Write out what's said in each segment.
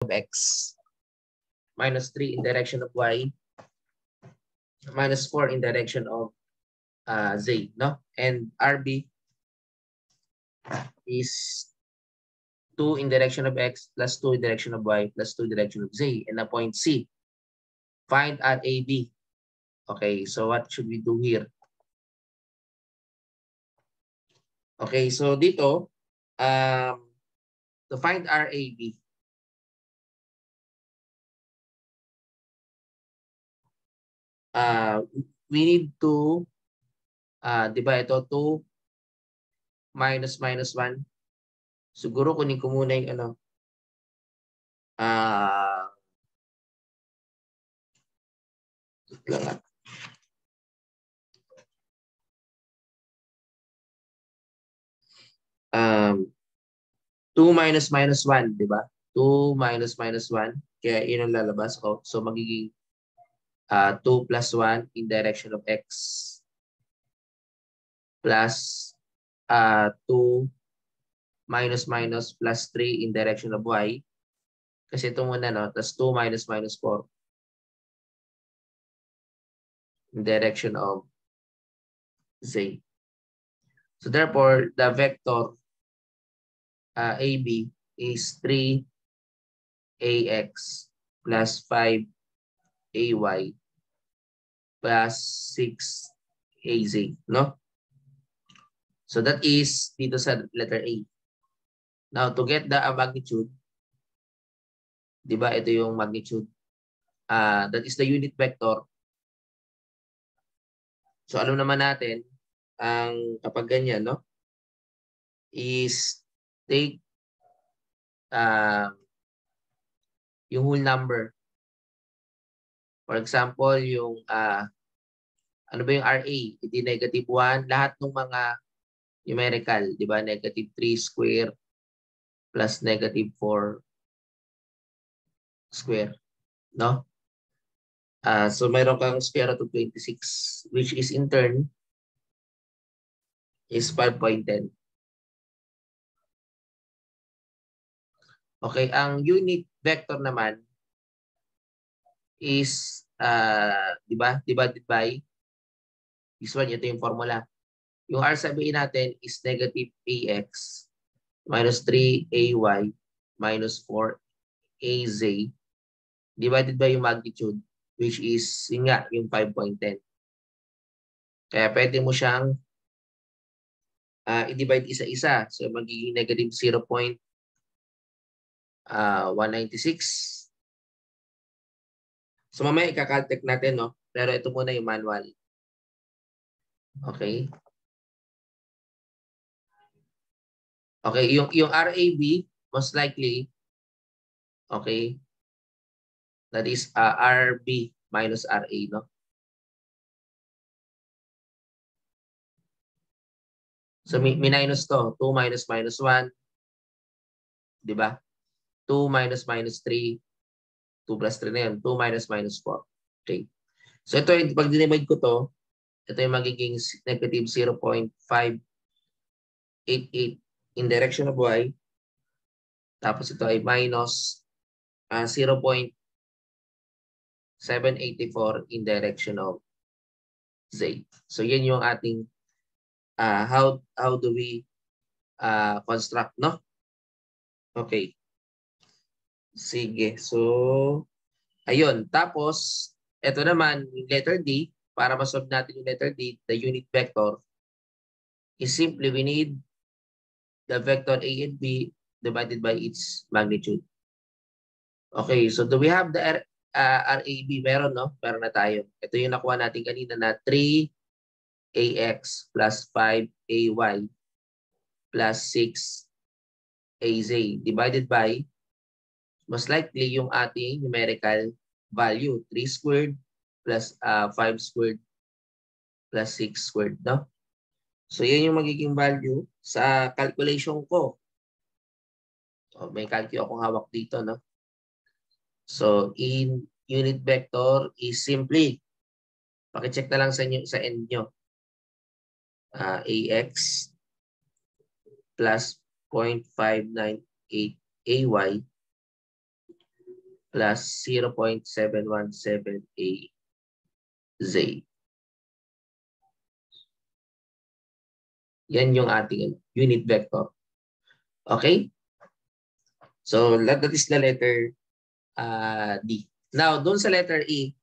of x, minus 3 in direction of y, minus 4 in direction of z, no? And RB is 2 in direction of x plus 2 in direction of y plus 2 in direction of z. And the point C, find RAB. Okay, so what should we do here? Okay, so dito, to find RAB, we need to, di ba ito, 2 minus 1. Siguro kunin ko muna yung ano, lang, 2 minus 1, di ba? 2 minus 1, kaya yun ang lalabas ko. So magiging 2 plus 1 in direction of x plus 2 minus plus 3 in direction of y. Kasi ito muna, no? Tapos 2 minus 4 in direction of z. So therefore, the vector AB is 3ax plus 5ay plus 6az, no? So that is dito sa letter A. Now, to get the magnitude, di ba, ito yung magnitude. That is the unit vector. So alam naman natin, ang kapag ganyan, no, is take yung whole number. For example, yung ano ba yung RA? Hindi negative 1. Lahat ng mga numerical, di ba? Negative 3 square plus negative 4 square. No? So mayroon kang square root of 26, which is in turn is 5.10. Okay, ang unit vector naman is, di ba? Divided by this one, ito yung formula. Yung R sabihin natin is negative AX minus 3AY minus 4AZ divided by yung magnitude, which is yun nga, yung 5.10. Kaya pwede mo siyang i-divide isa-isa. So magiging negative 0.196. So mamaya ika-calculate natin, no? Pero ito muna yung manual. Okay. Okay, yung RAB, most likely, okay, that is RB minus RA, no? So may minus to, 2 minus 1, di ba? 2 minus 3, 2 plus 3 na yun, 2 minus 4. Okay. So ito, pag dinivide ko to, ito yung magiging negative 0.588 in direction of y. Tapos ito ay minus 0.784 in direction of z. So yan yung ating how do we construct, no? Okay. Sige. So, ayun. Tapos, ito naman, yung letter D, para masolve natin yung letter D, the unit vector, is simply we need the vector A and B divided by its magnitude. Okay. So, do we have the RAB? Meron, no? Meron na tayo. Ito yung nakuha natin kanina na 3AX plus 5AY plus 6AZ divided by most likely yung ating numerical value, 3 squared plus 5 squared plus 6 squared, no? So, yan yung magiging value sa calculation ko. So, may calculation akong hawak dito, no? So, in unit vector is simply, pakicheck na lang sa end nyo. AX plus 0.598 AY plus 0.717 AZ. Yan yung ating unit vector. Okay? So, that is the letter D. Now, dun sa letter E,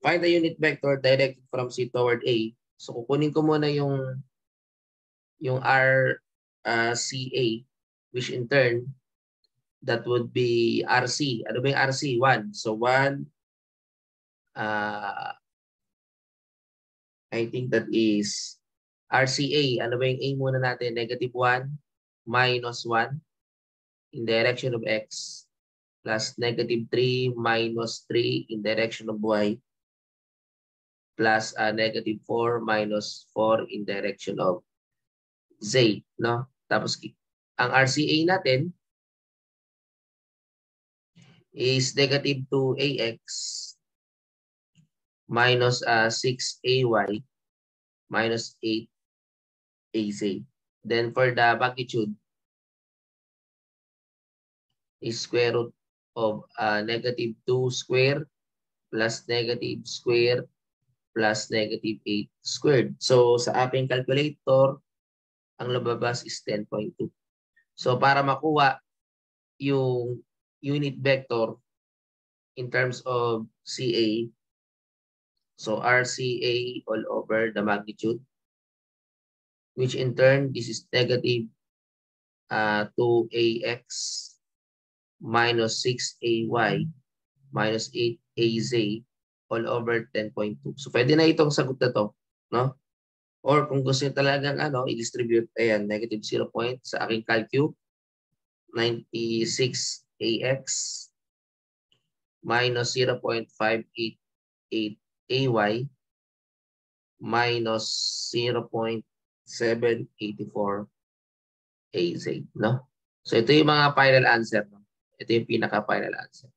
find the unit vector directed from C toward A. So, kukunin ko muna yung RCA, which in turn, that would be RC. Ano ba yung RC? 1. So, 1, I think that is RCA. Ano ba yung A muna natin? Negative 1 minus 1 in direction of X plus negative 3 minus 3 in direction of Y plus negative 4 minus 4 in direction of Z. No? Tapos, ang RCA natin is negative 2AX minus 6AY minus 8AZ. Then for the magnitude is square root of negative 2 square plus negative square plus negative 8 squared. So sa ating calculator, ang lumabas is 10.2. So para makuha yung unit vector in terms of CA, so RCA all over the magnitude, which in turn, this is negative 2AX minus 6AY minus 8AZ all over 10.2. So pwede na itong sagot na to, no? Or kung gusto nyo talagang i-distribute, ayan, negative 0 point sa aking calcu, 96AX minus 0.588 AY minus 0.784 AZ, no? So ito yung mga final answer, no? Ito yung pinaka-final answer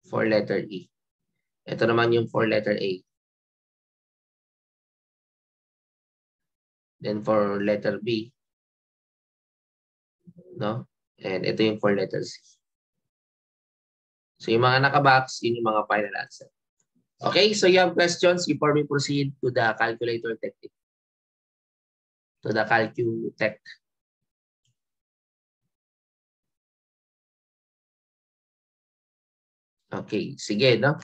for letter E. Ito naman yung for letter A. Then for letter B, no? And ito yung for letter C. So yung mga nakabox, yun yung mga final answer. Okay, so you have questions before we proceed to the calculator technique. To the calcu-tech. Okay, sige, no?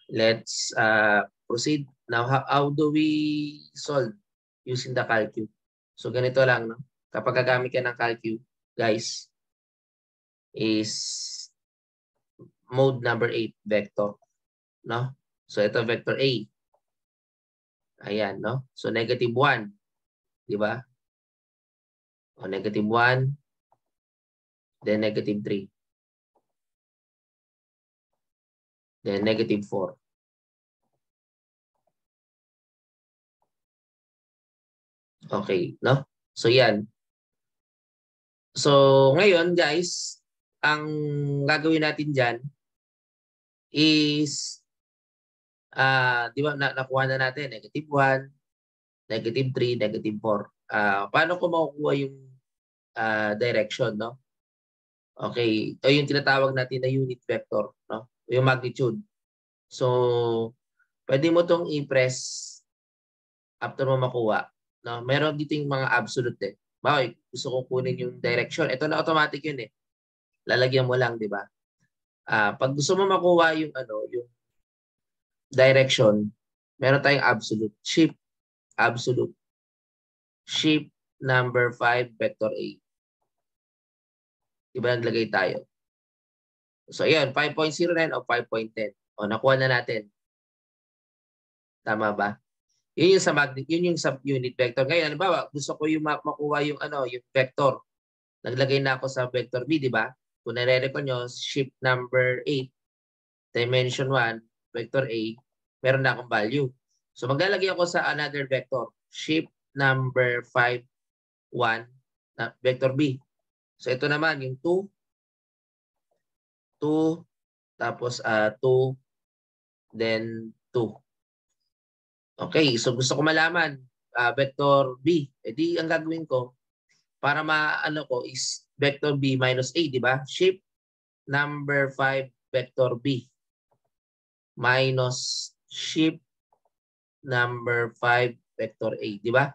Let's proceed. Now, how do we solve using the calcu? So ganito lang, no? Kapag gagamit ka ng calcu, guys, is mode number 8, vector. No? So ito vector A. Ayan, no? So negative 1. Di ba? O negative 1. Then negative 3. Then negative 4. Okay, no? So yan. So ngayon, guys, ang gagawin natin dyan is di ba nakuha na natin negative 1, negative 3, negative 4. Paano ko makukuha yung direction, no? Okay, ito yung tinatawag natin na unit vector, no? Yung magnitude. So pwede mo tong i-press after mo makuha, no? Meron dito yung mga absolute eh. Bakit? Gusto kong kunin yung direction. Ito na automatic yun eh. Lalagyan mo lang, di ba? Pag gusto mo makuha yung yung direction, meron tayong absolute. Absolute. Shift number 5, vector A. Diba naglagay tayo? So, ayan, 5.09 o 5.10. O, nakuha na natin. Tama ba? Yun yung sa magnet, yun yung sa unit vector. Ngayon, halimbawa, gusto ko yung makuha yung yung vector. Naglagay na ako sa vector B, di ba? Kung nare-record nyo, shift number 8, dimension 1, vector A, meron na akong value. So maglalagay ako sa another vector, shift number 5, 1, vector B. So ito naman, yung 2, tapos 2, then 2. Okay, so gusto ko malaman, vector B. E di ang gagawin ko, para maano ko is vector B minus A, di ba? Shift number 5 vector B minus shift number 5 vector A, di ba?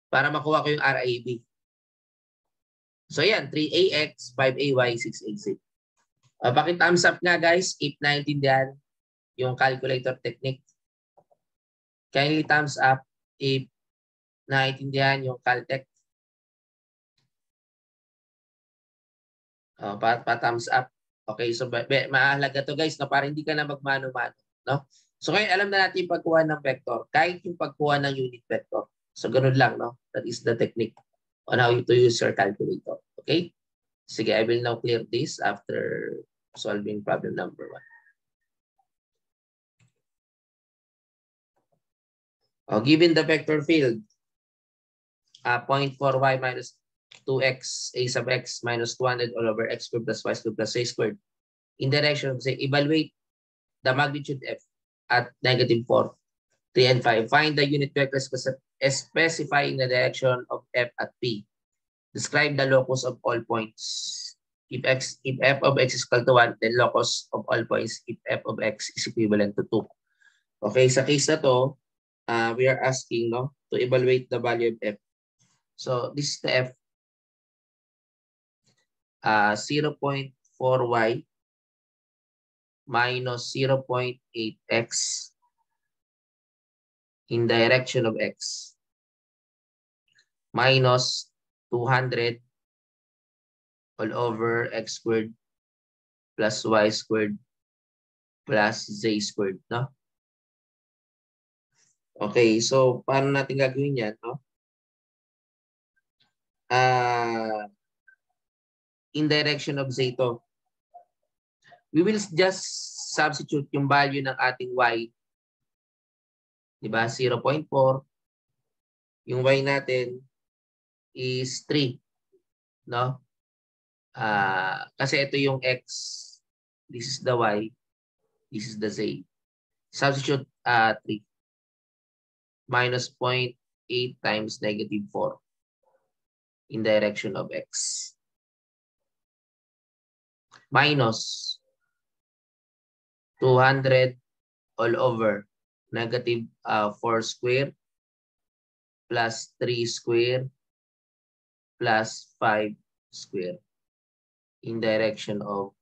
Para makuha ko yung RAB. So yan, 3AX, 5AY, 6AZ. Paki-thumbs up nga guys if naintindihan yung calculator technique. Kindly thumbs up if naintindihan yung Caltech. Pa-thumbs up. Okay, so mahalaga to guys, no? Para hindi ka na magmano-mano. No? So ngayon, alam na natin yung pagkuha ng vector. Kahit yung pagkuha ng unit vector. So ganun lang, no? That is the technique on how to use your calculator. Okay? Sige, I will now clear this after solving problem number 1. Given the vector field, 0.4y minus 2x a sub x minus 200 all over x squared plus y squared plus a squared. In direction, say, evaluate the magnitude f at -4, 3, and 5. Find the unit vector specifying the direction of f at p. Describe the locus of all points. If f of x is equal to 1, then locus of all points if f of x is equivalent to 2. Okay, sa case na to, we are asking to evaluate the value of f. So this is the f. 0.4y minus 0.8x in direction of x minus 200 all over x squared plus y squared plus z squared, no? Okay, so paano natin gagawin yan, no? In direction of z to. We will just substitute yung value ng ating y. Diba? 0.4. Yung y natin is 3. No? Kasi ito yung x. This is the y. This is the z. Substitute 3. Minus 0.8 times -4 in direction of x. Minus 200 all over -4 square plus 3 square plus 5 square in direction of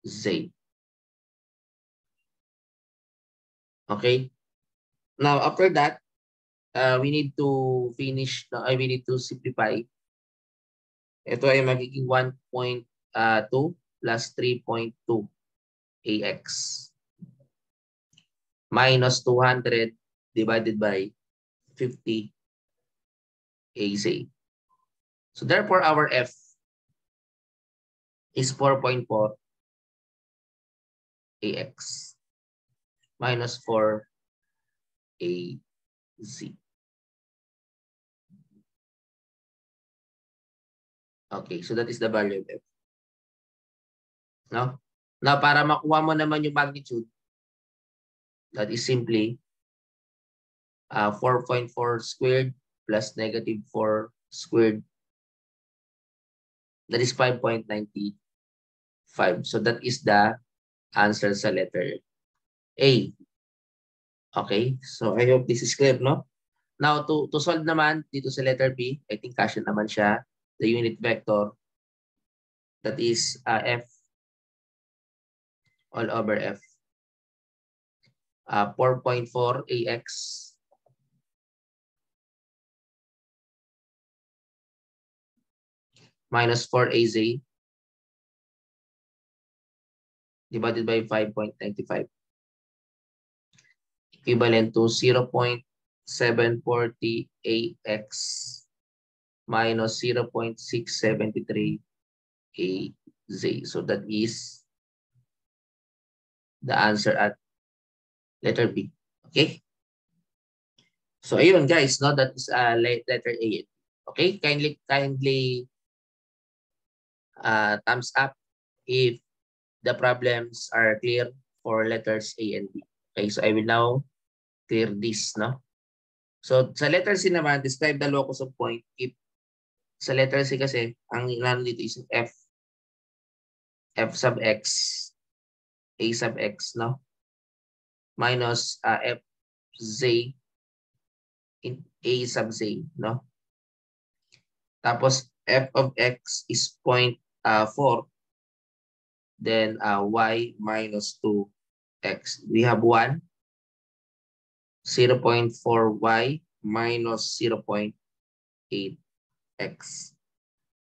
z. Okay? Now, after that, we need to finish, we need to simplify. Ito ay magiging 1.2 plus 3.2 AX minus 200 divided by 50 AZ. So therefore, our F is 4.4 AX minus 4 AZ. Okay, so that is the value of F. No? Now, para makuha mo naman yung magnitude, that is simply 4.4 squared plus -4 squared. That is 5.95. So that is the answer sa letter A. Okay, so I hope this is clear, no? Now, to solve naman dito sa letter B, I think kasya naman siya. The unit vector, that is F all over F. 4.4 AX minus 4 AZ divided by 5.95 equivalent to 0.740 AX minus 0.673 AZ. So that is the answer at letter B. Okay? So ayun guys, no, that is letter A. Okay? Kindly thumbs up if the problems are clear for letters A and B. Okay, so I will now clear this, no? So sa letter C naman, describe the locus of point if Sa letter C kasi, ang inano dito is f sub x, a sub x, no? Minus f z in a sub z, no? Tapos f of x is 0.4, then y minus 2x. We have 1, 0.4y minus 0.8x.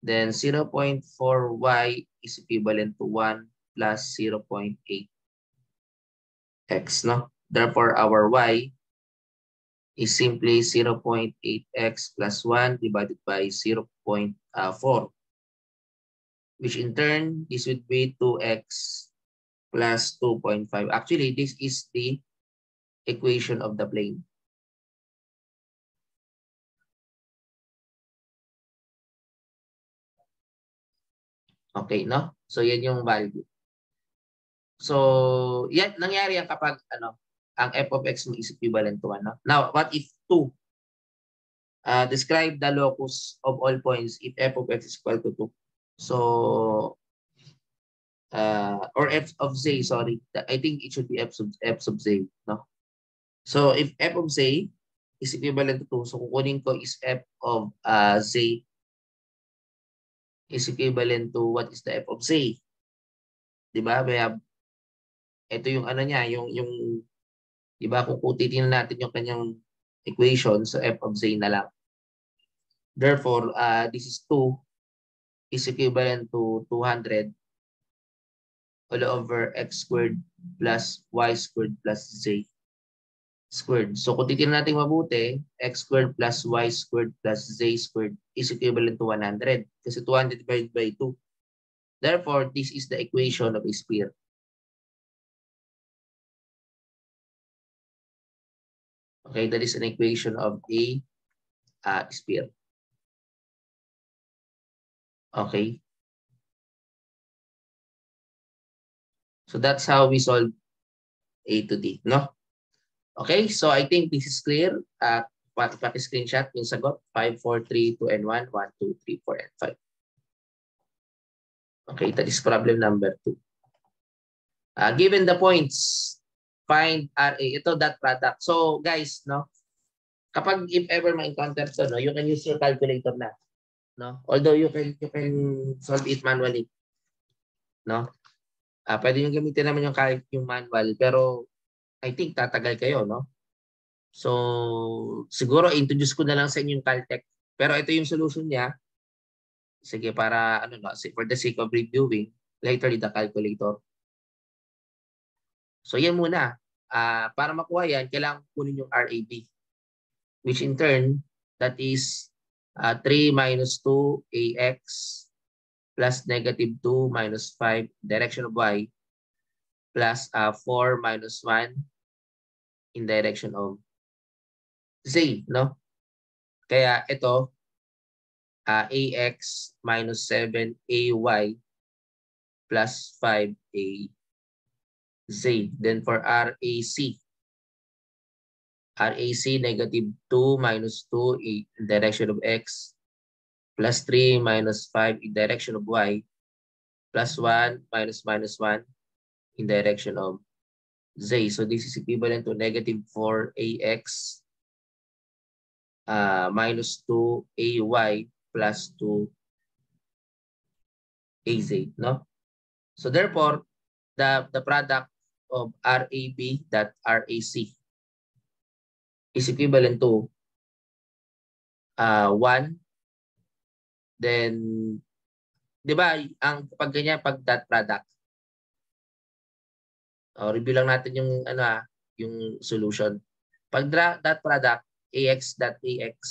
Then 0.4y is equivalent to 1 plus 0.8x, no? Therefore, our y is simply 0.8x plus 1 divided by 0.4, which in turn, this would be 2x plus 2.5. Actually, this is the equation of the plane. Okay, no? So, yan yung value. So, yan, nangyari yan kapag, ang f of x mo is equivalent to 1, no? Now, what if 2? Describe the locus of all points if f of x is equal to 2. So, or f of z, sorry. I think it should be f sub z, no? So, if f of z is equivalent to 2, so kukunin ko is f of z is equivalent to what is the f of z? Diba? We have, ito yung ano niya, yung diba, kung titingnan natin yung kanyang equation, so f of z na lang. Therefore, this is 2 is equivalent to 200 all over x squared plus y squared plus z squared. So kung titingnan natin mabuti, x squared plus y squared plus z squared is equivalent to 100 kasi 200 divided by 2. Therefore, this is the equation of a sphere. Okay, that is an equation of a sphere. Okay. So that's how we solve A to D, no? Okay, so I think this is clear. Paki-screenshot yung sagot. 5, 4, 3, 2, and 1. 1, 2, 3, 4, and 5. Okay, that is problem number 2. Given the points, find RA. Ito, dot product. So, guys, no? Kapag if ever ma-encounter to, no, you can use your calculator na. No? Although you can solve it manually. No? Pwede nyo gamitin naman yung manual, pero I think tatagal kayo, no? So, siguro introduce ko na lang sa inyo yung Caltech. Pero ito yung solution niya. Sige, para for the sake of reviewing, later the calculator. So, yan muna. Para makuha yan, kailangan kunin yung RAB. Which in turn, that is 3 minus 2 AX plus negative 2 minus 5 direction of Y plus 4 minus 1 in direction of Z, no? Kaya ito, AX minus 7 AY plus 5 AZ. Then for RAC, negative 2 minus 2 in direction of X plus 3 minus 5 in direction of Y plus 1 minus 1 in direction of Z. So this is equivalent to negative 4 AX minus 2 AY plus 2 AZ, no? So therefore, the product of RAB dot RAC is equivalent to 1. Then, di ba, ang pag ganyan, pag dot product, review lang natin yung yung solution. Pag dot product, AX dot AX,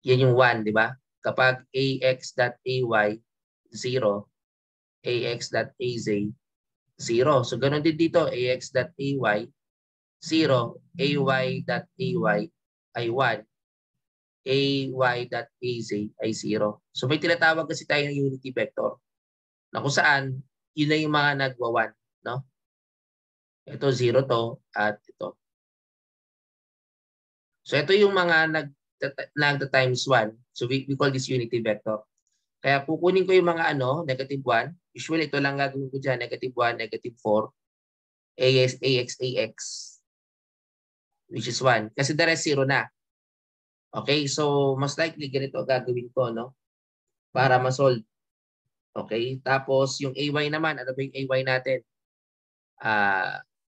yan yung 1, di ba? Kapag AX dot AY, 0, AX dot AZ, 0. So, ganun din dito, AX dot AY, 0, AY dot AY ay 1, AY dot AZ ay 0. So, may tinatawag kasi tayo ng unity vector na kung saan, yun na yung mga nagwa 1. No? Ito 0 to at ito. So ito yung mga times 1. So we call this unity vector. Kaya kukunin ko yung mga negative 1. Usually ito lang gagawin ko dyan, negative 1, negative 4, ax, which is 1. Kasi the rest 0 na. Okay, so most likely ganito gagawin ko, no? Para ma-solve. Okay, tapos yung ay naman, ano ba yung ay natin?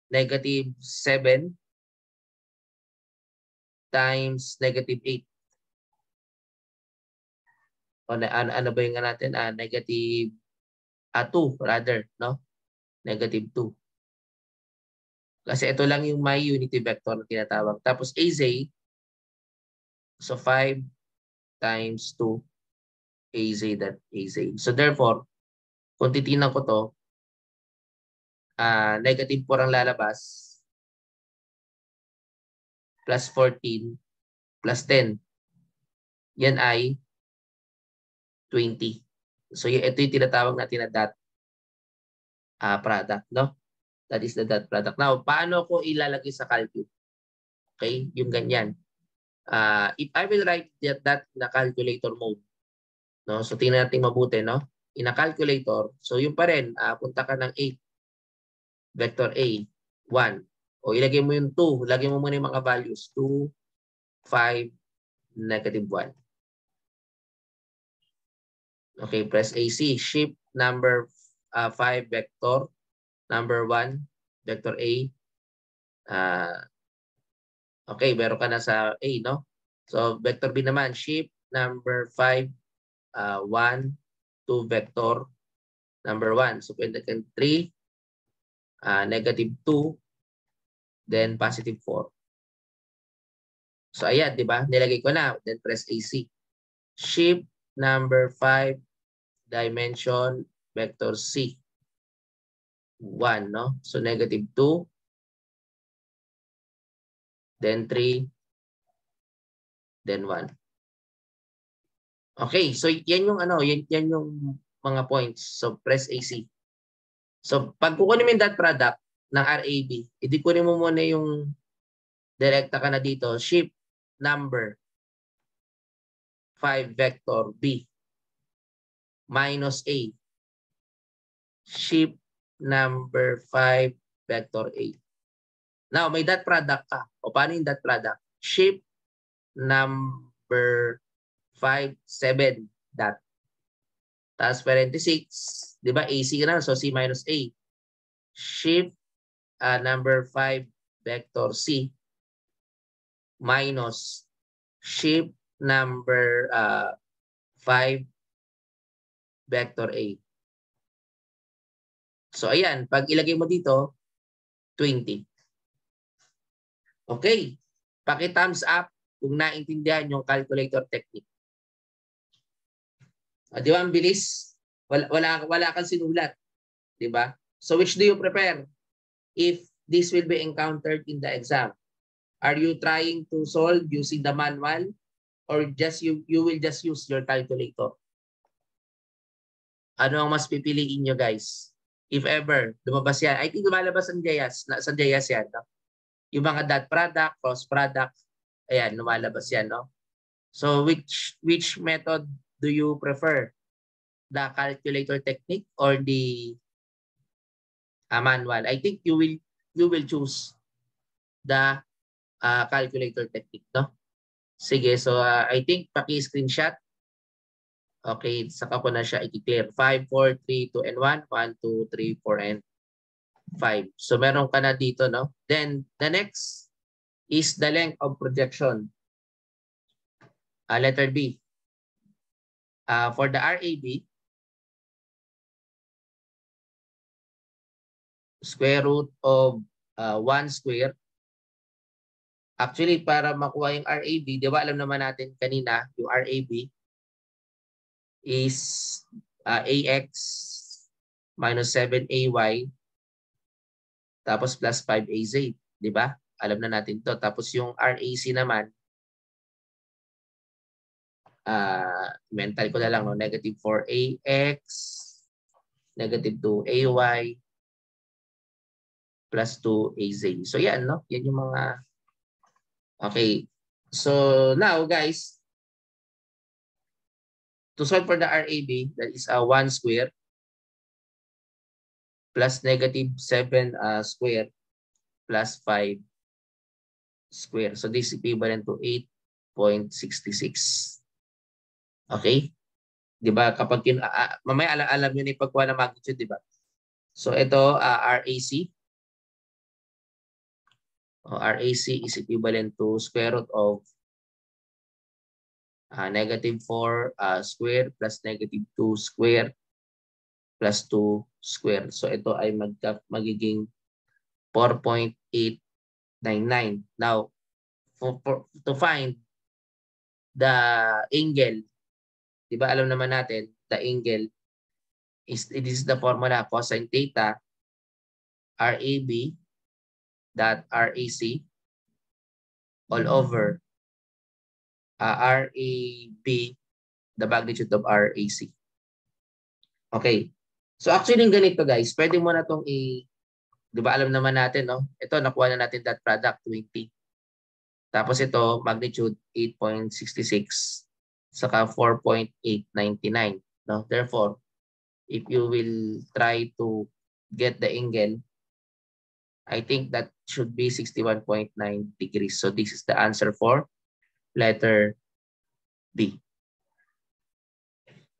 Negative 7 times negative 8. O ano ba yung natin? Negative 2 rather, no? Negative 2. Kasi ito lang yung my unity vector na tinatawag. Tapos az, so 5 times 2 az. So therefore, kung titingnan ko to, negative 4 ang lalabas, plus 14, plus 10. Yan ay 20. So ito yung tinatawag natin na dot product, no? That is the dot product. Now, paano ko ilalagay sa calculus? Okay, yung ganyan. If I will write that in a calculator mode, no? So tingnan natin mabuti, no? In a calculator, so yung pa rin, punta ka ng 8, vector A, 1. O ilagay mo yung 2, lagay mo muna yung mga values, 2, 5, negative 1. Okay, press AC, shift number 5 vector, number 1, vector A. Okay, meron ka na sa A, no? So, vector B naman, shift number 5, 1, 2 vector, number 1. So, pwede ka 3, negative 2, then positive 4. So, ayan, di ba? Nilagay ko na. Then, press AC. Shift number 5, dimension, vector C. 1, no? So, negative 2, then 3, then 1. Okay, so yan yung yan yung mga points. So press AC. So pag kukunin mo yung dot product ng RAB, hindi kunin mo muna yung direkta ka na dito, shift number 5 vector B minus A. Shift number 5 vector A. Now, may dot product ka. O paano yung dot product? Shift number 5, 7 dot. Tapos parenthesis, di ba AC na, so C minus A. Shift number 5 vector C minus shift number 5 vector A. So ayan, pag ilagay mo dito, 20. Okay, paki-thumbs up kung naintindihan yung calculator technique. Di ba ang bilis? Wala kang sinulat. Di ba? So which do you prefer if this will be encountered in the exam? Are you trying to solve using the manual or just you will just use your calculator? Ano ang mas pipiliin nyo, guys? If ever, lumabas yan. I think lumalabas sa JAS yan. No? Yung mga dot product, cross product, ayan, lumalabas yan. No? So which method do you prefer? The calculator technique or the manual? I think you will choose the calculator technique, no? Sige, so I think paki-screenshot. Okay, saka ko na siya i-clear. 5, 4, 3, 2, and 1. 1, 2, 3, 4, and 5. So meron ka na dito, no? Then the next is the length of projection. Letter B. For the RAB, square root of 1 square. Actually, para makuha yung RAB, di ba alam naman natin kanina, yung RAB is AX minus 7AY tapos plus 5AZ. Di ba? Alam na natin to. Tapos yung RAC naman, mental ko na lang, no? Negative 4AX, negative 2AY, plus 2AZ. So yan, no? Yan yung mga, okay. So now, guys, to solve for the RAB, that is 1 square plus negative 7 square plus 5 square. So this is equivalent to 8.66. Okay? Di ba? Kapag mamaya alam nyo na yung pagkuha ng magnitude, di ba? So ito, RAC. RAC is equivalent to square root of negative 4 square plus negative 2 square plus 2 square. So ito ay magiging 4.899. Now, to find the angle, di ba alam naman natin, the angle is, this is the formula, cosine theta, RAB dot RAC all over RAB, the magnitude of RAC. Okay. So actually yung ganito guys, pwede mo na itong di ba alam naman natin, no? Ito, nakuha na natin that product, 20. Tapos ito, magnitude 8.66, saka 4.899. No? Therefore, if you will try to get the angle, I think that should be 61.9 degrees. So this is the answer for letter B.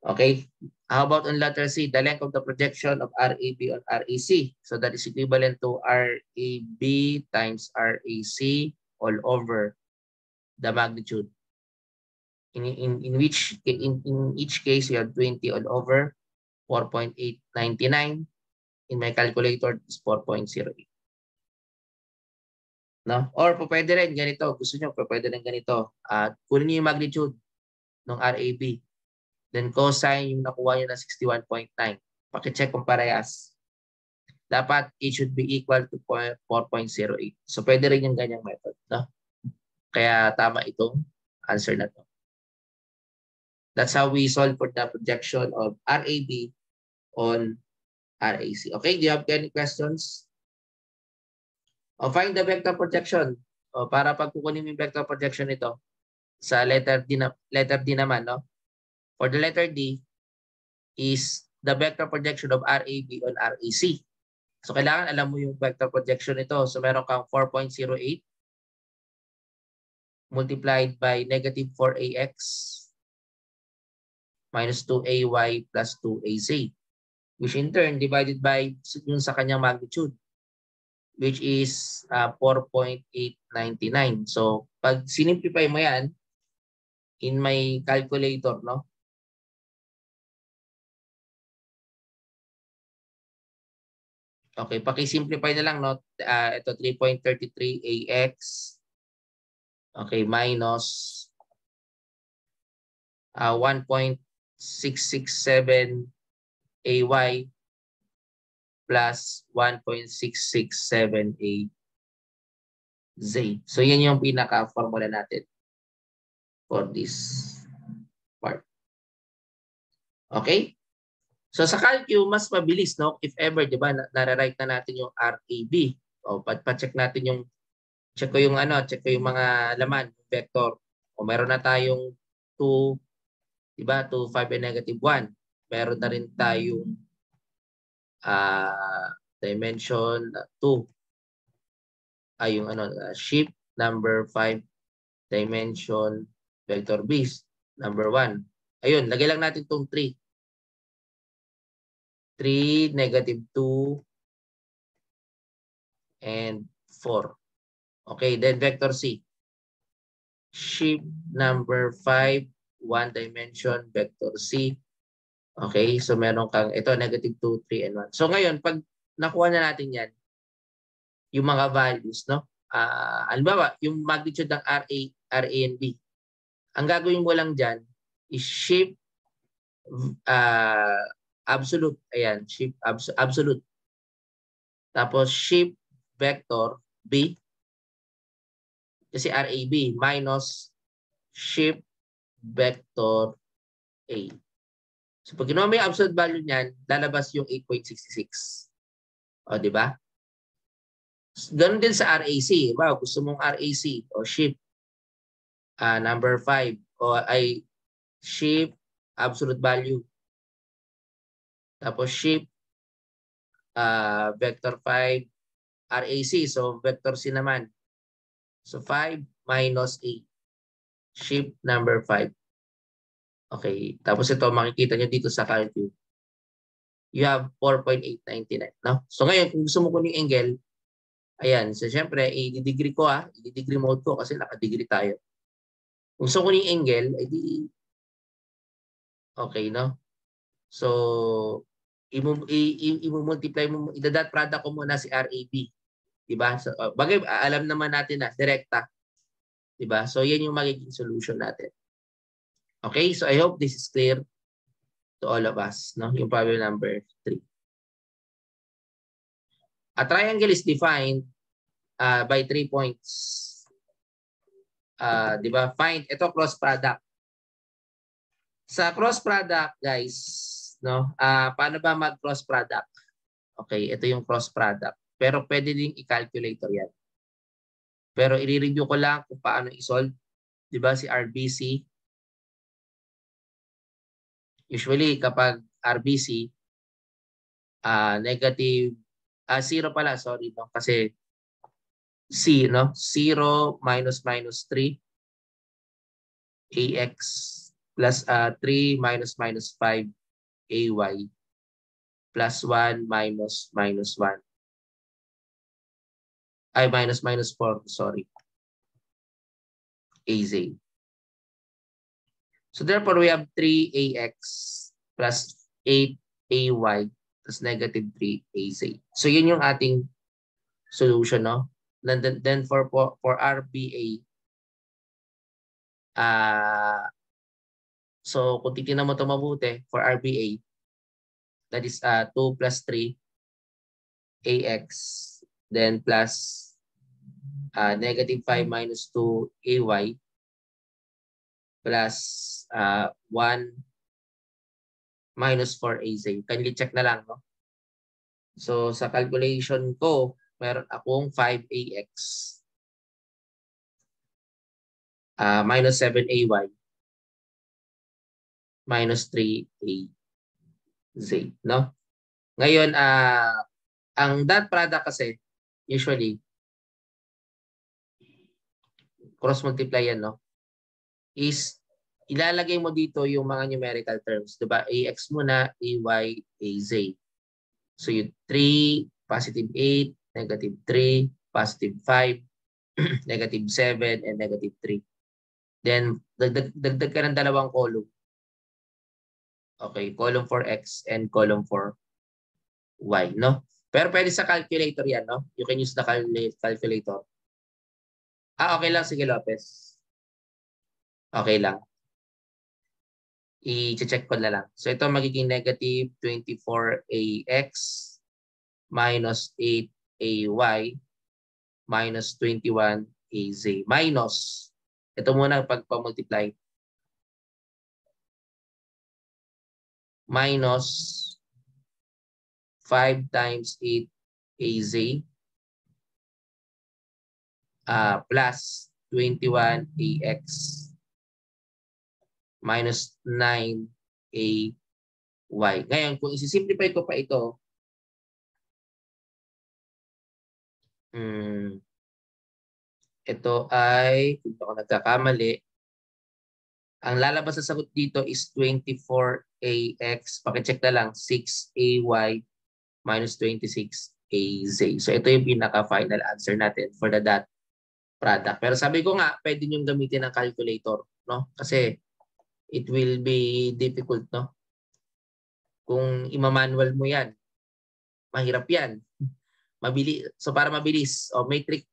Okay. How about on letter C? The length of the projection of RAB on RAC. So that is equivalent to RAB times RAC all over the magnitude. In each case, you have 20 all over 4.899. In my calculator, it's 4.08. No? Or pwede rin ganito. Gusto nyo, pwede rin ganito. Kunin nyo yung magnitude ng RAB. Then cosine yung nakuha nyo na 61.9. Pakicheck kung parehas. Dapat it should be equal to 4.08. So pwede rin yung ganyang method. No? Kaya tama itong answer na to. That's how we solve for the projection of RAB on RAC. Okay, do you have any questions? Find the vector projection. Para pag kukunin mo yung vector projection nito sa letter D naman, no? For the letter D is the vector projection of RAB on RAC. So kailangan alam mo yung vector projection nito. So meron kang 4.08 multiplied by negative 4AX minus 2AY plus 2AZ, which in turn divided by yung sa kanyang magnitude, which is 4.899. So pag sinimplify mo yan in my calculator, no? Okay, paki-simplify na lang, no? Ito 3.33 AX. Okay, minus 1.667 AY plus 1.667 AZ. So yan yung pinaka-formula natin for this part. Okay? So sa calcu, mas mabilis, no? If ever, di ba, nare-write na natin yung RAB. O pa-check natin yung, check ko yung mga laman, vector. O meron na tayong 2, di ba, 2, 5, and negative 1. Meron na rin tayong dimension 2. Ay, yung shape number 5, dimension vector B, number 1. Ayun, lagay lang natin itong 3. 3, negative 2, and 4. Okay, then vector C. Shape number 5, 1 dimension, vector C. Okay, so meron kang, ito, negative 2, 3, and 1. So ngayon, pag nakuha na natin yan, yung mga values, no? Halimbawa, yung magnitude ng RA and B. Ang gagawin mo lang dyan is shape absolute. Ayan, shape absolute. Tapos shape vector B. Kasi RAB minus shape vector A. So pag ginawa mo yung absolute value niyan, lalabas yung 8.66. O, di ba? Ganun din sa RAC. Wow, gusto mong RAC o shape Number 5 o ay shift absolute value. Tapos shift vector 5 RAC. So vector C naman. So 5 minus 8. Shift number 5. Okay. Tapos ito makikita nyo dito sa calculate. You have 4.899. No? So ngayon, kung gusto mo kunin yung angle, ayan. So syempre, i-degree ko i-degree mode ko kasi naka-degree tayo. Kung gusto ko kunin yung angle, edi okay, no? So, i-multiply mo, i-dot product ko muna si RAB. Diba? So, bagay, alam naman natin na, direkta. Diba? So, yan yung magiging solution natin. Okay? So, I hope this is clear to all of us. No? Yung problem number 3. A triangle is defined by 3 points. Diba? Find, ito cross product. Sa cross product, guys, no? Paano ba mag-cross product? Okay, ito yung cross product. Pero pwede ding i-calculator yan. Pero i-review ko lang kung paano i-solve. Diba si RBC? Usually kapag RBC, negative, 0 pala, sorry. No? Kasi C, no? 0 minus 3 AX plus 3 minus 5 AY plus 1 minus 1. Ay, minus 4, sorry. AZ. So therefore, we have 3AX plus 8AY plus negative 3AZ. So yun yung ating solution, no? Then for RBA, so kung titignan mo ito mabuti, for RBA, that is 2 plus 3 AX, then plus negative 5 minus 2 AY, plus 1 minus 4 AZ. Kindly check na lang, no? So sa calculation ko, meron akong 5AX minus 7AY minus 3AZ, no? Ngayon, ang dot product kasi, usually, cross multiply yan, no? Is, ilalagay mo dito yung mga numerical terms. Diba? AX muna, AY, AZ. So yung 3, positive 8, negative 3, positive 5, negative 7, and negative 3. Then, dagdag ka ng dalawang column. Okay, column for X and column for Y, no? Pero pwede sa calculator yan, no? You can use the calculator. Okay lang. Sige, Lopez. Okay lang. I-check ko na lang. So ito magiging negative 24AX minus 8AY minus 21AZ. Minus. Ito muna pagpamultiply. Minus 5 times 8AZ plus 21AX minus 9AY. Ngayon, kung isi-simplify ko pa ito, ito ay, kung ako nagkakamali, ang lalabas sa sagot dito is 24AX. Pakicheck na lang, 6AY minus 26AZ. So ito yung pinaka-final answer natin for the dot product. Pero sabi ko nga, pwede nyo gamitin ng calculator, no? Kasi it will be difficult, no? Kung ima-manual mo yan, mahirap yan. So para mabilis, matrix,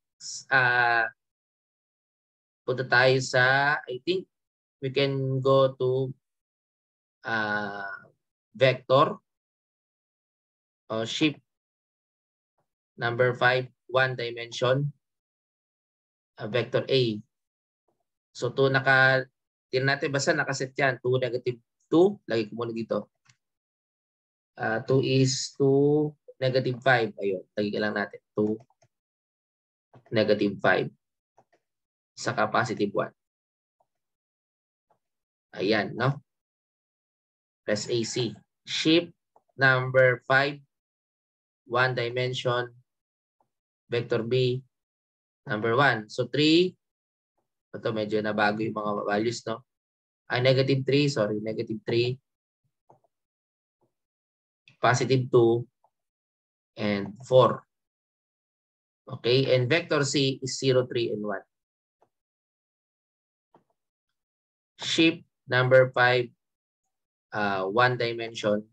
punta tayo sa, I think, we can go to vector or shift number 5, 1 dimension, vector A. So 2 tingnan natin basta nakaset yan. 2, negative 2. Lagi ko muna dito. 2 is 2, negative 5. Ayun, lagi ka lang natin. 2, negative 5. Saka positive 1. Ayan, no? Press AC. Shape number 5, 1 dimension, vector B, number 1. So 3, ito medyo nabago yung mga values, no? Negative 3, sorry, negative 3, positive 2, and 4. Okay, and vector C is 0, 3, and 1. Shape number 5, 1 dimension,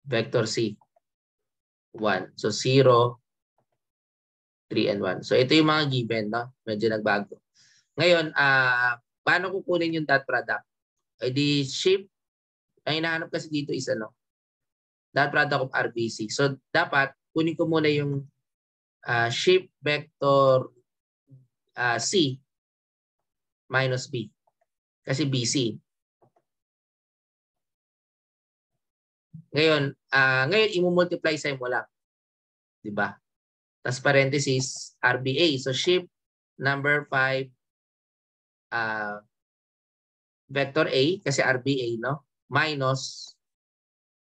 vector C, 1. So 0, 3, and 1. So ito yung mga given, no? Medyo nagbago. Ngayon, paano kukunin yung dot product? The shape, ang hinahanap kasi dito is ano, dot product of RBC. So dapat kunin ko muna yung shape vector C minus B. Kasi BC. Ngayon, i-multiply sa mo lang. Diba? Tapos parenthesis, RBA. So shape number 5, vector A, kasi RBA, no? Minus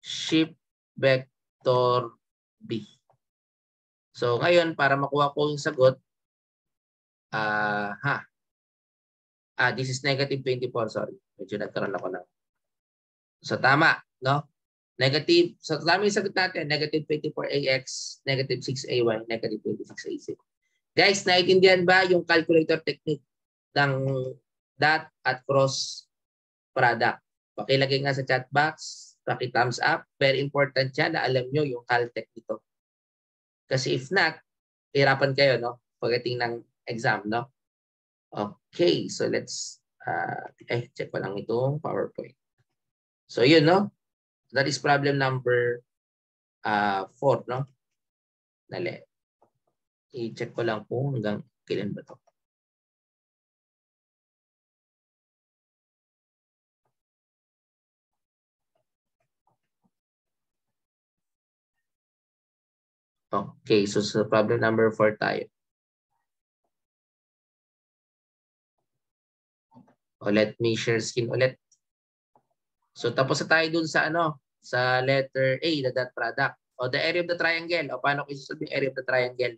shape vector B. So ngayon, para makuha ko yung sagot, this is negative 24, sorry. Medyo nagkaroon ako na. So tama, no? Negative, so tama yung sagot natin, negative 24AX, negative 6AY, negative 26AC. Guys, naiintindihan ba yung calculator technique ng dot at cross product? Pakilagay nga sa chat box, paki-thumbs up. Very important yan na alam nyo yung caltech dito. Kasi if not, hirapan kayo, no? Pagdating ng exam, no? Okay, so let's, check ko lang itong PowerPoint. So yun, no? That is problem number 4, no? Dali. I-check ko lang po hanggang kailan ba to. Okay, so sa problem number 4 tayo. Let me share screen ulit. So tapos na tayo dun sa ano, sa letter A, the dot product. The area of the triangle. Paano ko isasabi yung area of the triangle?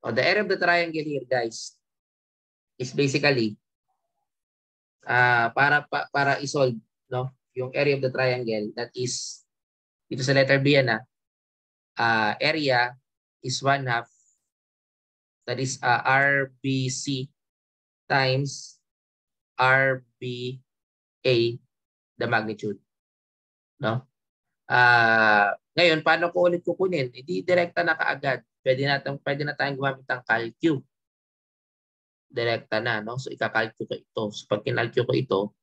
The area of the triangle here, guys, is basically para i-solve, no, yung area of the triangle. That is dito sa letter B yan, area is 1/2. That is RBC times RBA, the magnitude, no? Ngayon, paano ko ulit kukunin? Hindi direkta na kaagad. Pwede na tayong gumamit ng calcu. Direkta na, no? So ika-calcu ko ito. So pag kinalcu ko ito,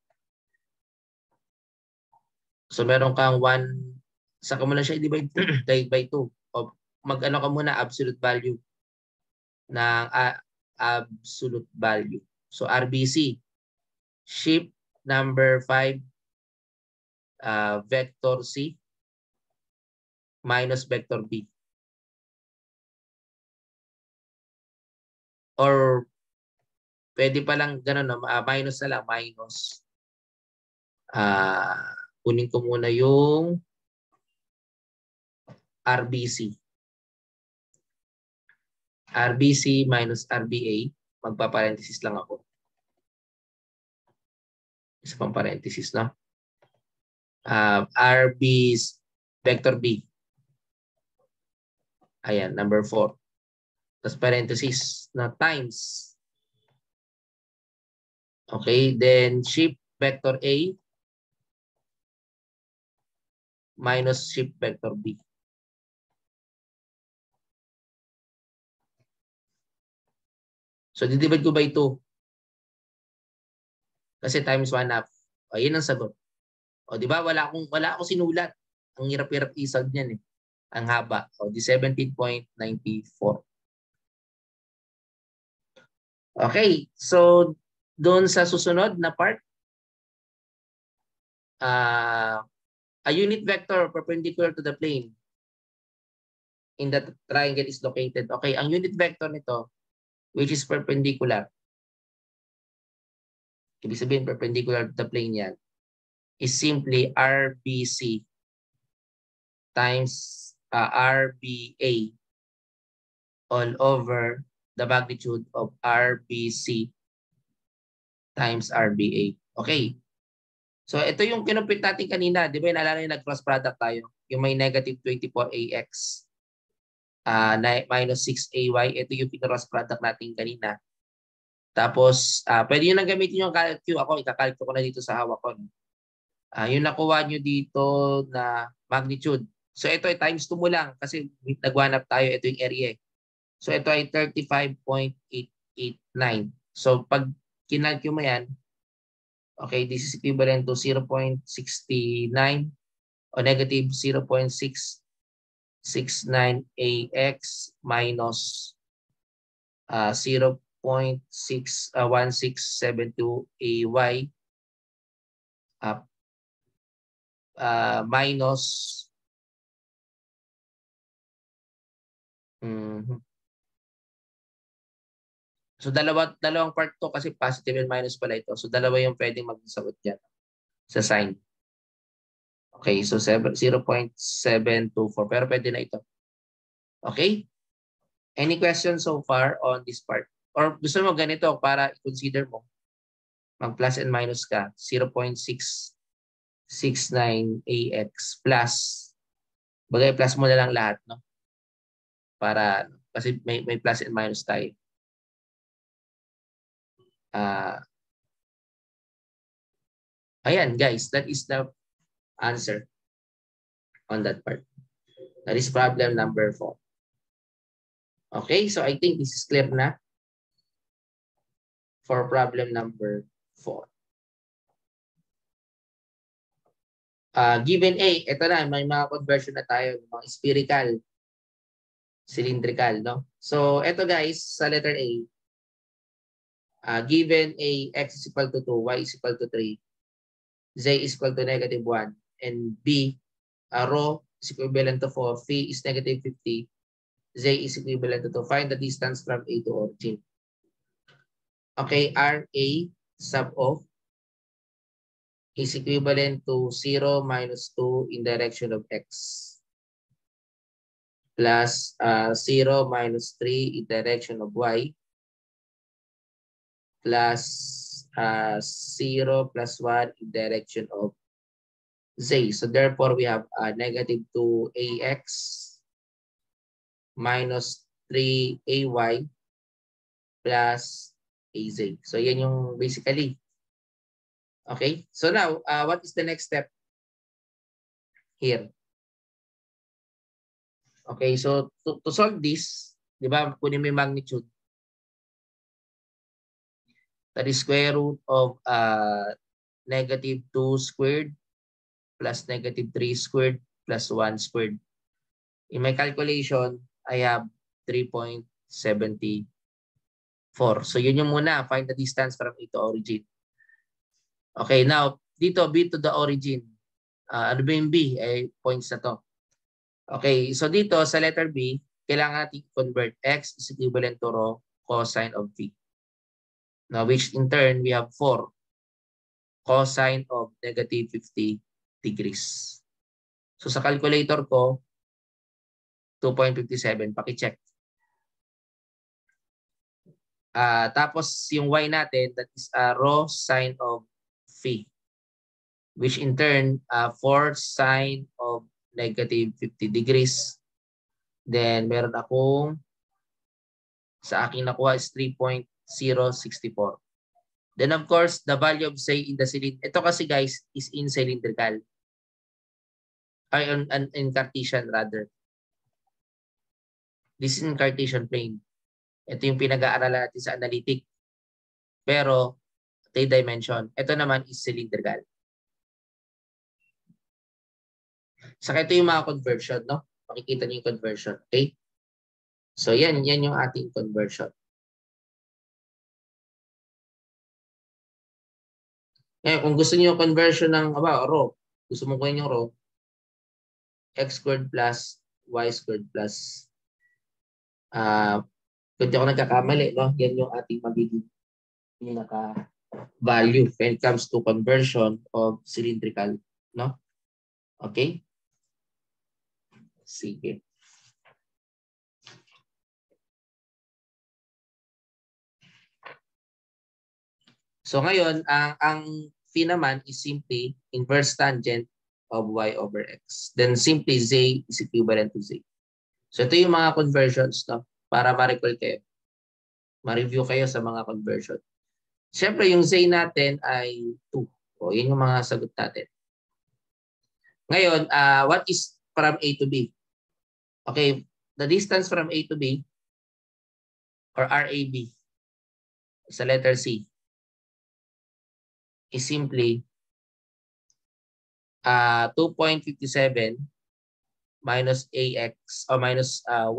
so meron kang 1, saka mo lang siya i-divide by 2. O mag-ano ka muna, absolute value ng absolute value. So RBC, shape number 5, vector C minus vector B. Or pwede pa lang gano'n, no? Minus na lang, minus. Kunin ko muna yung RBC. RBC minus RBA. Magpa-parenthesis lang ako. Isa pang parenthesis, no? RB vector B. Ayan, number 4. Tapos parenthesis na times. Okay, then shape vector A minus shape vector B. So, didivide ko by 2. Kasi times 1/2. Ayun ang sagot. Di ba? Wala akong sinulat. Ang hirap-hirap i-solve niyan eh. Ang haba. Di 17.94. Okay. So, doon sa susunod na part, a unit vector perpendicular to the plane in the triangle is located. Okay, ang unit vector nito, which is perpendicular. ibig sabihin perpendicular to the plane yan, is simply RBC times RBA all over the magnitude of RBC times RBA. Okay. So ito yung kinupit natin kanina. Di ba naalala yung nag-cross product tayo? Yung may negative 24AX minus 6AY. Ito yung cross product natin kanina. Tapos, pwede nyo nang gamitin yung calc ako. Ikakalco ko na dito sa hawak ko. Yung nakuha nyo dito na magnitude. So ito ay times 2 mo lang kasi nagwanap tayo. Ito yung area. So ito ay 35.889. So pag kinalco mo yan, okay, this is equivalent to 0.69 o negative 0.669 AX minus 0.1672 AY minus so dalawang part to kasi positive and minus pala ito. So dalawa yung pwedeng magsagot dyan sa sign. Okay, so 0.724 pero pwede na ito. Okay? Any questions so far on this part? Or gusto mo ganito para i-consider mo mag-plus and minus ka 0.669 AX plus bagay plus mo na lang lahat, no? Para kasi may plus and minus tayo. Ayan guys, that is the answer on that part. That is problem number 4. Okay, so I think this is clear na for problem number 4. Given A, ito na, may mga conversion na tayo, mga spherical, cylindrical, no? So, ito guys, sa letter A, given A, x is equal to 2, y is equal to 3, z is equal to negative 1, and B, rho is equivalent to 4, phi is negative 50, z is equivalent to 2. Find the distance from A to origin. Okay, RA sub of is equivalent to 0 minus 2 in direction of x plus 0 minus 3 in direction of y plus 0 plus 1 in direction of z. So therefore, we have negative 2ax minus 3ay plus az. So yan yung basically. Okay, so now, what is the next step here? Okay, so to solve this, di ba, kunin mo yung magnitude. That is square root of negative 2 squared plus negative 3 squared plus 1 squared. In my calculation, I have 3.74. So yun yung muna, find the distance from A to origin. Okay, now, dito, B to the origin. Ano ba yung B? Points na to. Okay, so dito sa letter B, kailangan natin convert x is equivalent to rho cosine of phi. Now, which in turn, we have 4 cosine of negative 50 degrees. So sa calculator ko, 2.57, paki-check. Tapos yung y natin, that is rho sine of phi, which in turn, 4 sine of negative 50 degrees. Then, meron akong, sa aking nakuha is 3.064. Then, of course, the value of say in the cylinder. Ito kasi guys, is in cylindrical. Ay, in Cartesian rather. This is in Cartesian plane. Ito yung pinag-aaralan natin sa analytic. Pero, 3 dimension. Ito naman is cylindrical. Saka ito yung mga conversion, no? Makikita niyo yung conversion, okay? So yan yung ating conversion. Ngayon, kung gusto niyo yung conversion ng rho, gusto mo kunin yung rho, x squared plus y squared plus kung di ako nagkakamali, no? Yan yung ating magiging pinaka value when it comes to conversion of cylindrical, no? Okay? Sige. So ngayon, ang phi naman is simply inverse tangent of y over x. Then simply z is equivalent to z. So ito yung mga conversions, no? Para ma-recall kayo. Ma-review kayo sa mga conversion. Siyempre, yung z natin ay 2. O, yun yung mga sagot natin. Ngayon, what is from A to B? Okay, the distance from A to B or RAB sa letter C is simply 2.57 minus AX or minus 1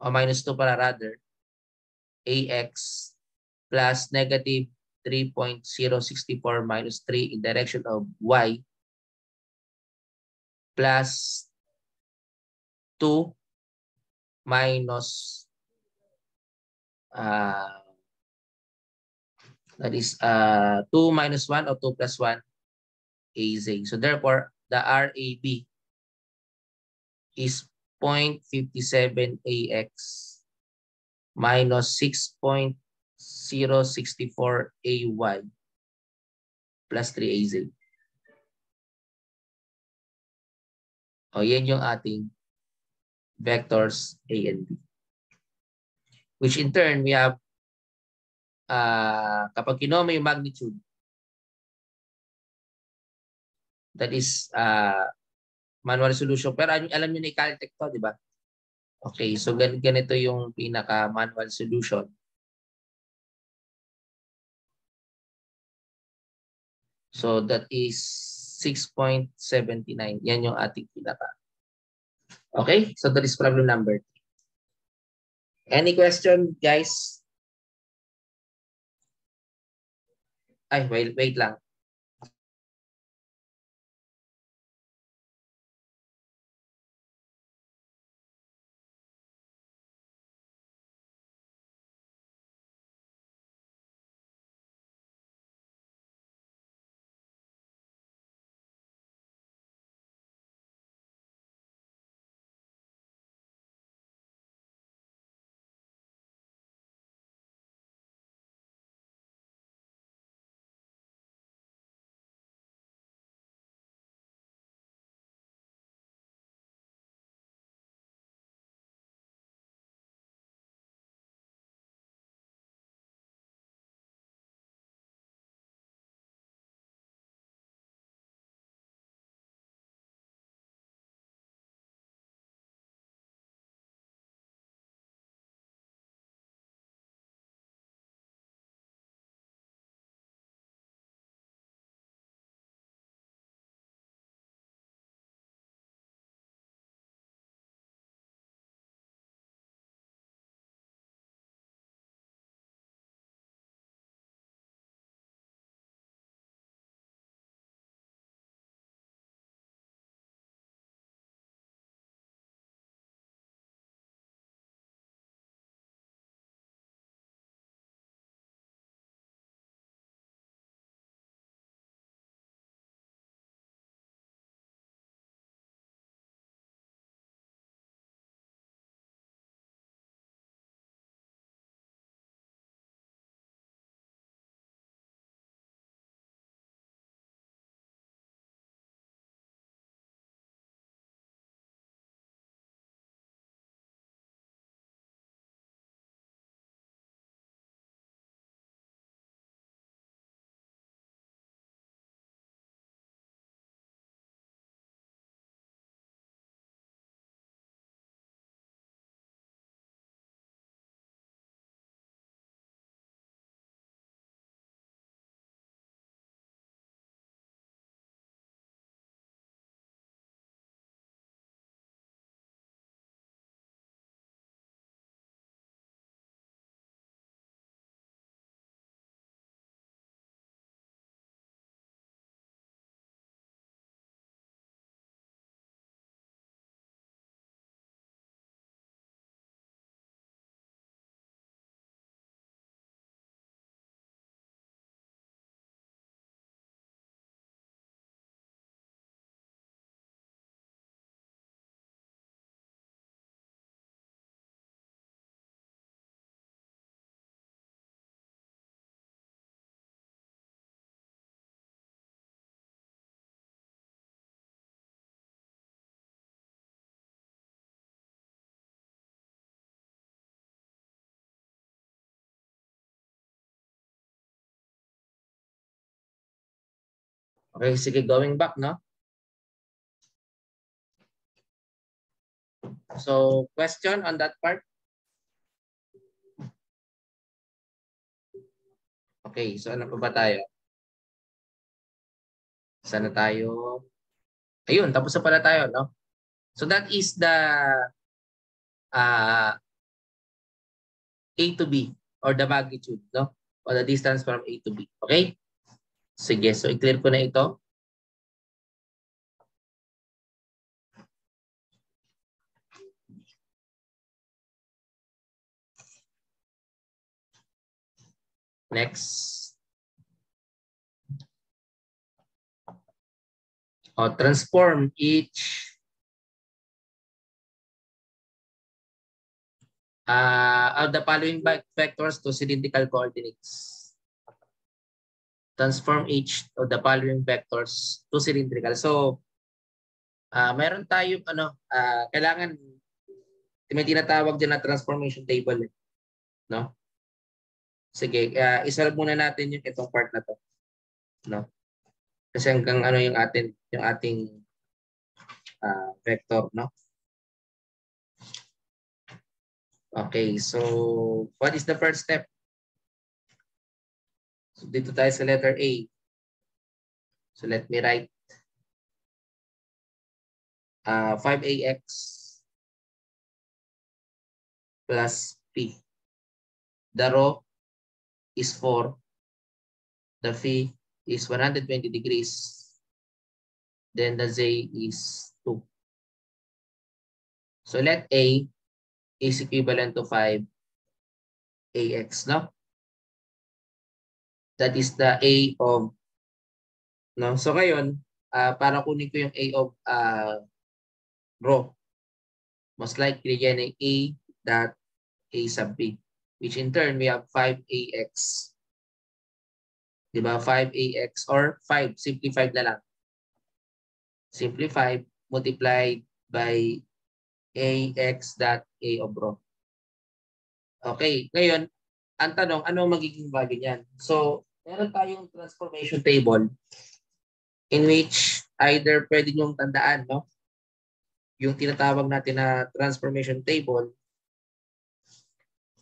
or minus 2 para rather AX plus negative 3.064 minus 3 in direction of Y plus 2 minus that is 2 minus 1 or 2 plus 1 AZ. So therefore, the RAB is 0.57 AX minus 6.064 AY plus 3 AZ. O yan yung ating vectors A and B. Which in turn, we have kapag kinuha mo yung magnitude, that is manual solution. Pero alam nyo na i-caltech to, di ba? Okay, so ganito yung pinaka-manual solution. So that is 6.79. Yan yung ating pinaka. Okay, so that is problem number 3. Any question, guys? Ay, wait lang. Okay, sige, going back, no? So, question on that part? Okay, so ano pa ba tayo? Sana tayo? Ayun, tapos na pala tayo, no? So that is the uh, A to B or the magnitude, no? Or the distance from A to B. Okay? Sige, so i-clear ko na ito. Next. Transform each of the following vectors to cylindrical coordinates. Transform each of the following vectors to cylindrical. So, meron tayong kailangan may tinatawag dyan na transformation table, no? Sige, isolve muna natin yung itong part na to, no? Kasi hanggang ano yung ating vector, no? Okay, so what is the first step? So dito tayo sa letter A. So let me write 5ax plus p. The row is 4. The phi is 120 degrees. Then the z is 2. So let A is equivalent to 5ax, no? That is the A of, no? So ngayon, para kunin ko yung A of row, most likely yan ay A dot A sub B, which in turn we have 5ax. Diba? 5ax or 5, simplified na lang. Simplified multiplied by ax dot A of row. Okay, ngayon, ang tanong, ano magiging value niyan? So, meron tayong transformation table in which either pwede nyong tandaan, no? Yung tinatawag natin na transformation table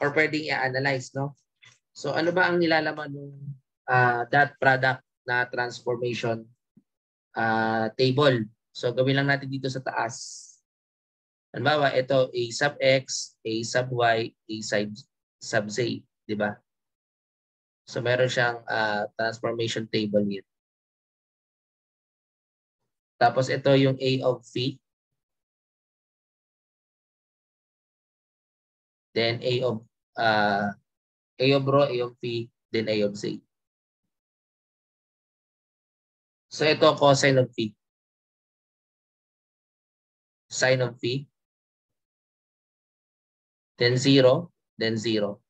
or pwedeng i-analyze, no? So, ano ba ang nilalaman ng dot product na transformation table? So, gawin lang natin dito sa taas. Halimbawa, ito A sub x, A sub y, A sub z, di ba? So meron siyang transformation table here. Tapos ito yung A of phi. Then A of rho, A of phi, then A of z. So ito cosine of phi. Sine of phi. Then 0, then 0.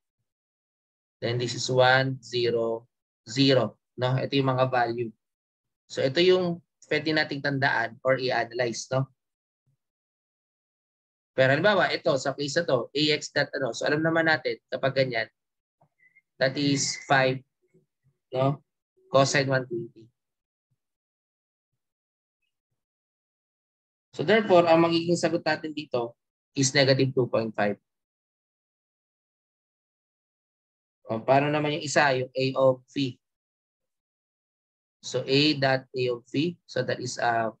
Then this is 1, 0, 0. No? Ito yung mga value. So ito yung pwede nating tandaan or i-analyze, no? Pero halimbawa, ito, sa case na to, ax dot ano. So alam naman natin, kapag ganyan, that is 5, no? Cosine 120. So therefore, ang magiging sagot natin dito is negative 2.5. Paano naman yung isa, yung A of phi? So A dot A of phi. So that is 5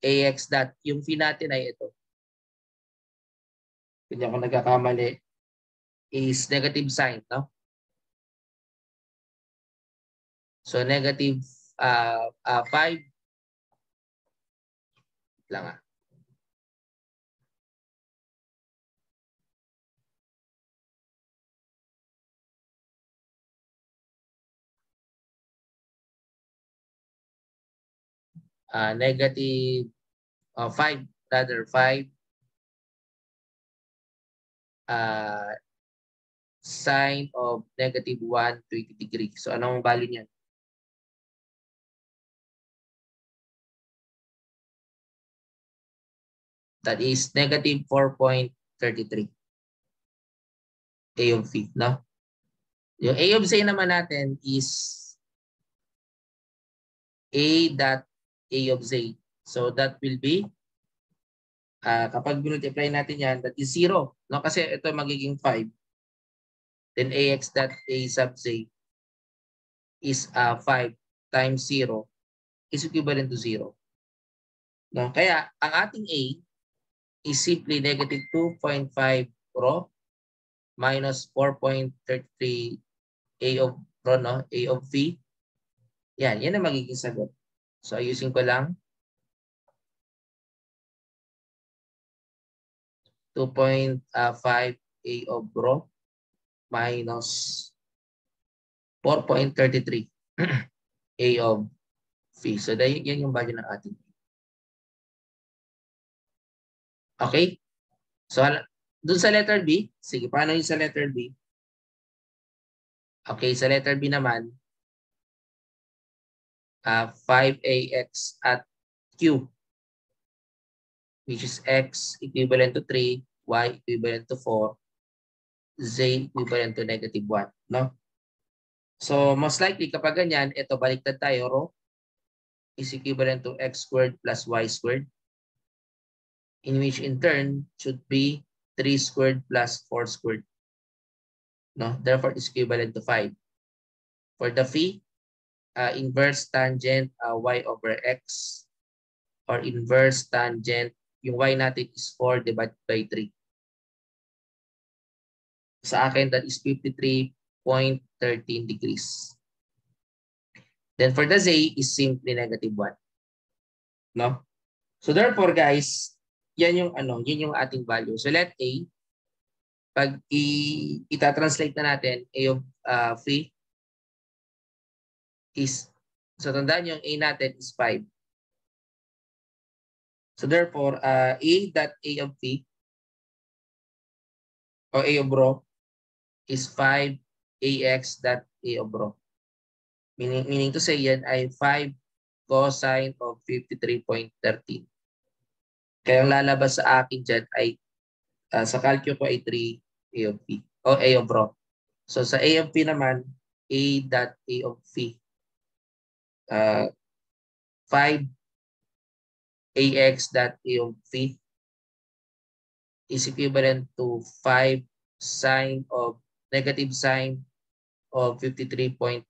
AX dot. Yung phi natin ay ito. Hindi ako nagkakamali. Is negative sign, no? So negative 5 lang . Negative 5, rather 5 sine of negative 120 degree. So anong value niyan? That is negative 4.33. A of phi, no? Yung A of z naman natin is A dot A of Z. So that will be, kapag multiply natin yan, that is 0. No? Kasi ito magiging 5. Then AX dot A sub Z is 5 times 0 is equivalent to 0. No? Kaya ang ating A is simply negative 2.5 rho minus 4.33 A of rho, no? A of V. Yan ang magiging sagot. So ayusin ko lang. 2.5 A of rho minus 4.33 A of V. So yan yung value ng ating. Okay? So dun sa letter B, sige, paano yung sa letter B? Okay, sa letter B naman, 5AX at Q, which is X equivalent to 3, Y equivalent to 4, Z equivalent to negative 1. No? So most likely kapag ganyan, ito baliktad tayo, rho is equivalent to X squared plus Y squared, in which in turn should be 3 squared plus 4 squared. No? Therefore, it's equivalent to 5. For the phi, inverse tangent y over x, or inverse tangent, yung y natin is 4 divided by 3. Sa akin, that is 53.13 degrees. Then for the z is simply negative 1. No? So therefore, guys, yun yung ating value. So let A, pag ita-translate na natin, A of phi is, so tandaan yung A natin is 5. So therefore, A dot A of phi, o A of rho, is 5 AX dot A of rho. Meaning to say yan ay 5 cosine of 53.13. Kaya ang lalabas sa akin dyan ay, sa calcio ko ay 3 A of phi, o A of rho. So sa A of phi naman, A dot A of phi, 5 AX dot A of phi is equivalent to 5 sine of negative sine of 53.13.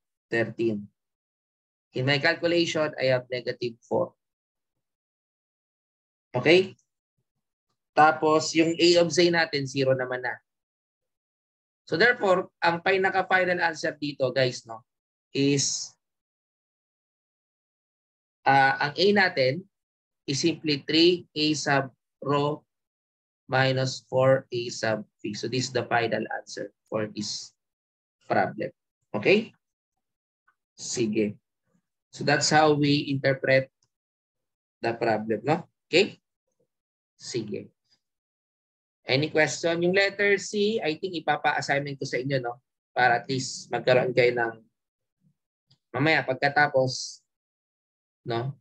In my calculation, I have negative 4. Okay? Tapos, yung A of Z natin, 0 naman na. So therefore, ang pinaka-final answer dito, guys, no, is ang A natin is simply 3A sub rho minus 4A sub phi. So this is the final answer for this problem. Okay? Sige. So that's how we interpret the problem, no? Okay? Sige. Any question? Yung letter C, I think ipapa-assignment ko sa inyo, no? Para at least magkaroon kayo ng mamaya pagkatapos, no?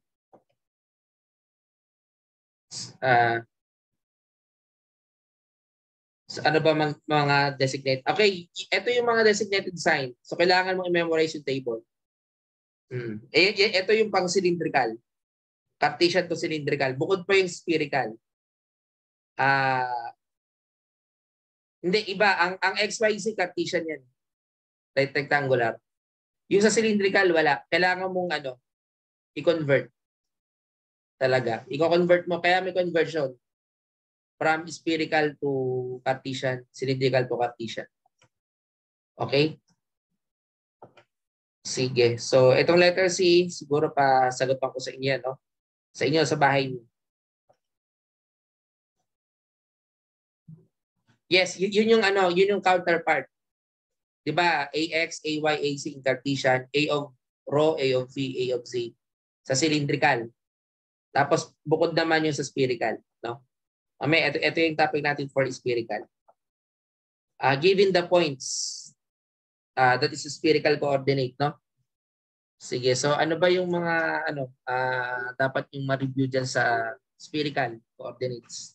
So ano ba mga designate? Okay, ito yung mga designated sign. So kailangan mong i-memorize yung table. Ito yung pang cylindrical. Cartesian to cylindrical. Bukod pa yung spherical. Hindi, iba. Ang XYZ Cartesian yan. Rectangular. Yung sa cylindrical, wala. Kailangan mong i-convert. Talaga. I-convert mo. Kaya may conversion. From spherical to Cartesian, cylindrical to Cartesian. Okay? Sige. So, itong letter C, siguro pa sagot pa ko sa inyo, no? Sa inyo, sa bahay niyo. Yes, yun yung counterpart. 'Di ba? AX, AY, AC in Cartesian, A of rho, A of V, A of Z sa cylindrical. Tapos bukod naman yung sa spherical, no? Ito yung topic natin for spherical. Given the points, that is a spherical coordinate, no? Sige, so ano ba yung mga dapat yung ma-review diyan sa spherical coordinates?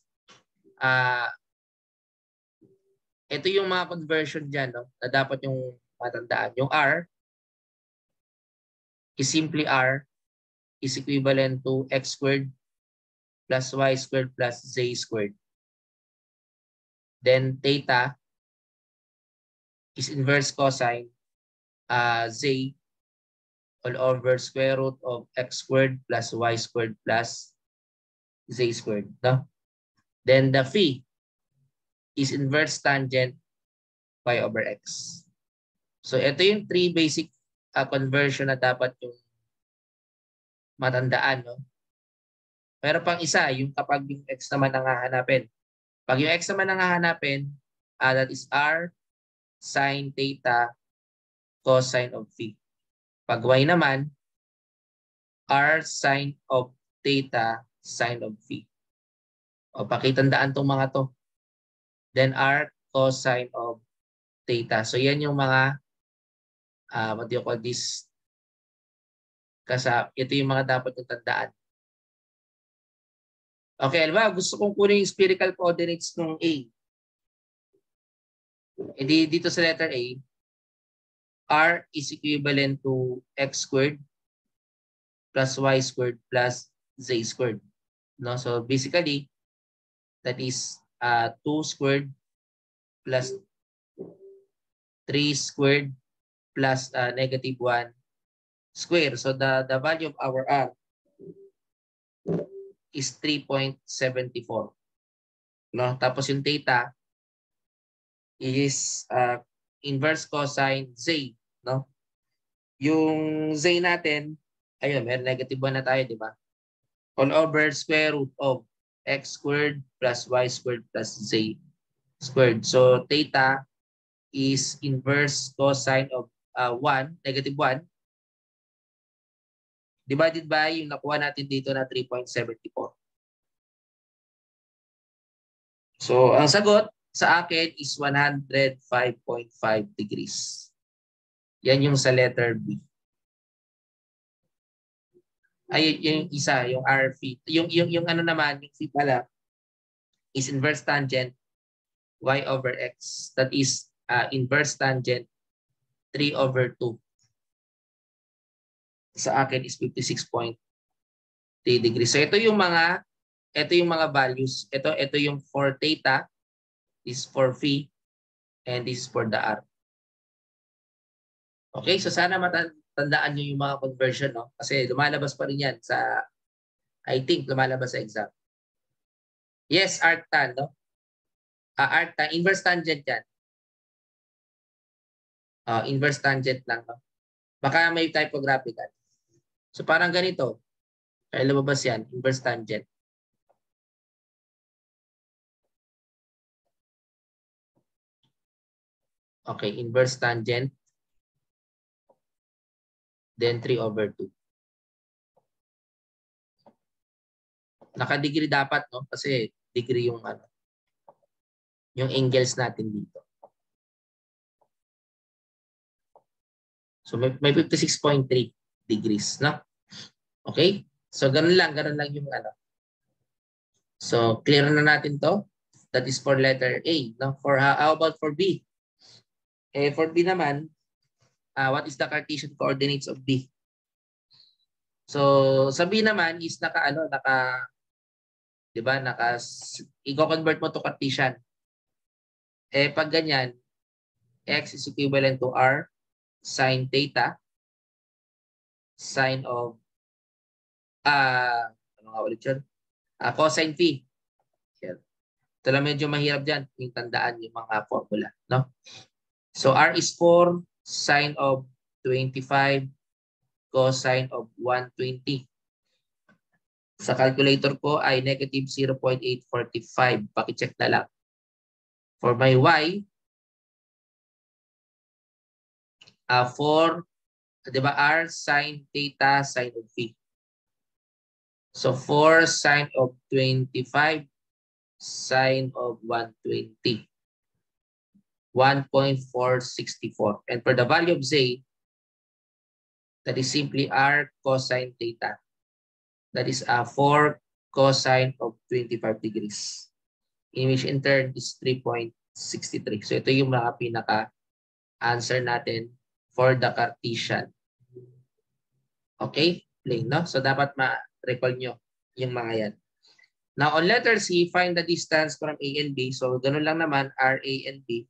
Ito yung mga conversion diyan, no? Na dapat yung matandaan. Yung R is simply R is equivalent to x squared plus y squared plus z squared. Then theta is inverse cosine z all over square root of x squared plus y squared plus z squared. No? Then the phi is inverse tangent y over x. So ito yung three basic conversion na dapat yung matandaan. No? Pero pang isa, yung kapag yung x naman ang hahanapin. Pag yung x naman ang hahanapin, that is r sine theta cosine of phi. Pag y naman, r sine of theta sine of phi. O pakitandaan tong mga to. Then r cosine of theta. So yan yung mga what do you call this? Ito yung mga dapat yung tandaan. Okay, alam mo, gusto kong kunin yung spherical coordinates ng A. Edi dito sa letter A, r is equivalent to x squared plus y squared plus z squared. No? So basically, that is 2 squared plus 3 squared plus negative 1 square. So the value of our r is 3.74. No? Tapos yung theta is inverse cosine z. No? Yung z natin, ayun, may negative 1 na tayo, di ba? All over square root of x squared plus y squared plus z squared. So theta is inverse cosine of 1, negative 1, divided by yung nakuha natin dito na 3.74. So ang sagot sa akin is 105.5 degrees. Yan yung sa letter B. Ay, yung isa, yung R phi. Yung ano naman, yung phi pala is inverse tangent y over x. That is inverse tangent 3 over 2. Sa akin is 56.3 degrees. So ito yung mga values. Ito yung for theta, is for phi, and this is for the r. Okay, so sana matandaan nyo yung mga conversion, no? Kasi lumalabas pa rin yan sa, I think, lumalabas sa exam. Yes, arctan, no? Arctan, inverse tangent yan. Inverse tangent lang, no? Baka may typographical. So parang ganito. Kaya lumabas yan, inverse tangent. Okay, inverse tangent. Then 3 over 2. Naka-degree dapat, no? Kasi degree yung yung angles natin dito. So may 56.3 degrees, no? Okay? So ganun lang yung So clear na natin to. That is for letter A, no? For how about for B? For B naman, what is the Cartesian coordinates of B? So sa B naman is di ba, i-convert mo to Cartesian. Pag ganyan, x is equivalent to r sine theta sine of ano nga ulit yun? Cosine phi. Ito lang medyo mahirap dyan yung tandaan yung mga formula, no? So r is 4 sine of 25 cosine of 120. Sa calculator ko ay negative 0.845. Paki-check na lang. For my y, 4, di ba, r sine theta sine of phi. So 4 sine of 25 sine of 120. 1.464. And for the value of z, that is simply r cosine theta. That is 4 cosine of 25 degrees. In which in turn is 3.63. So ito yung mga pinaka-answer natin for the Cartesian. Okay? plane, no? So dapat ma-recall nyo yung mga yan. Now, on letter C, find the distance from A and B. So, ganun lang naman, RA and B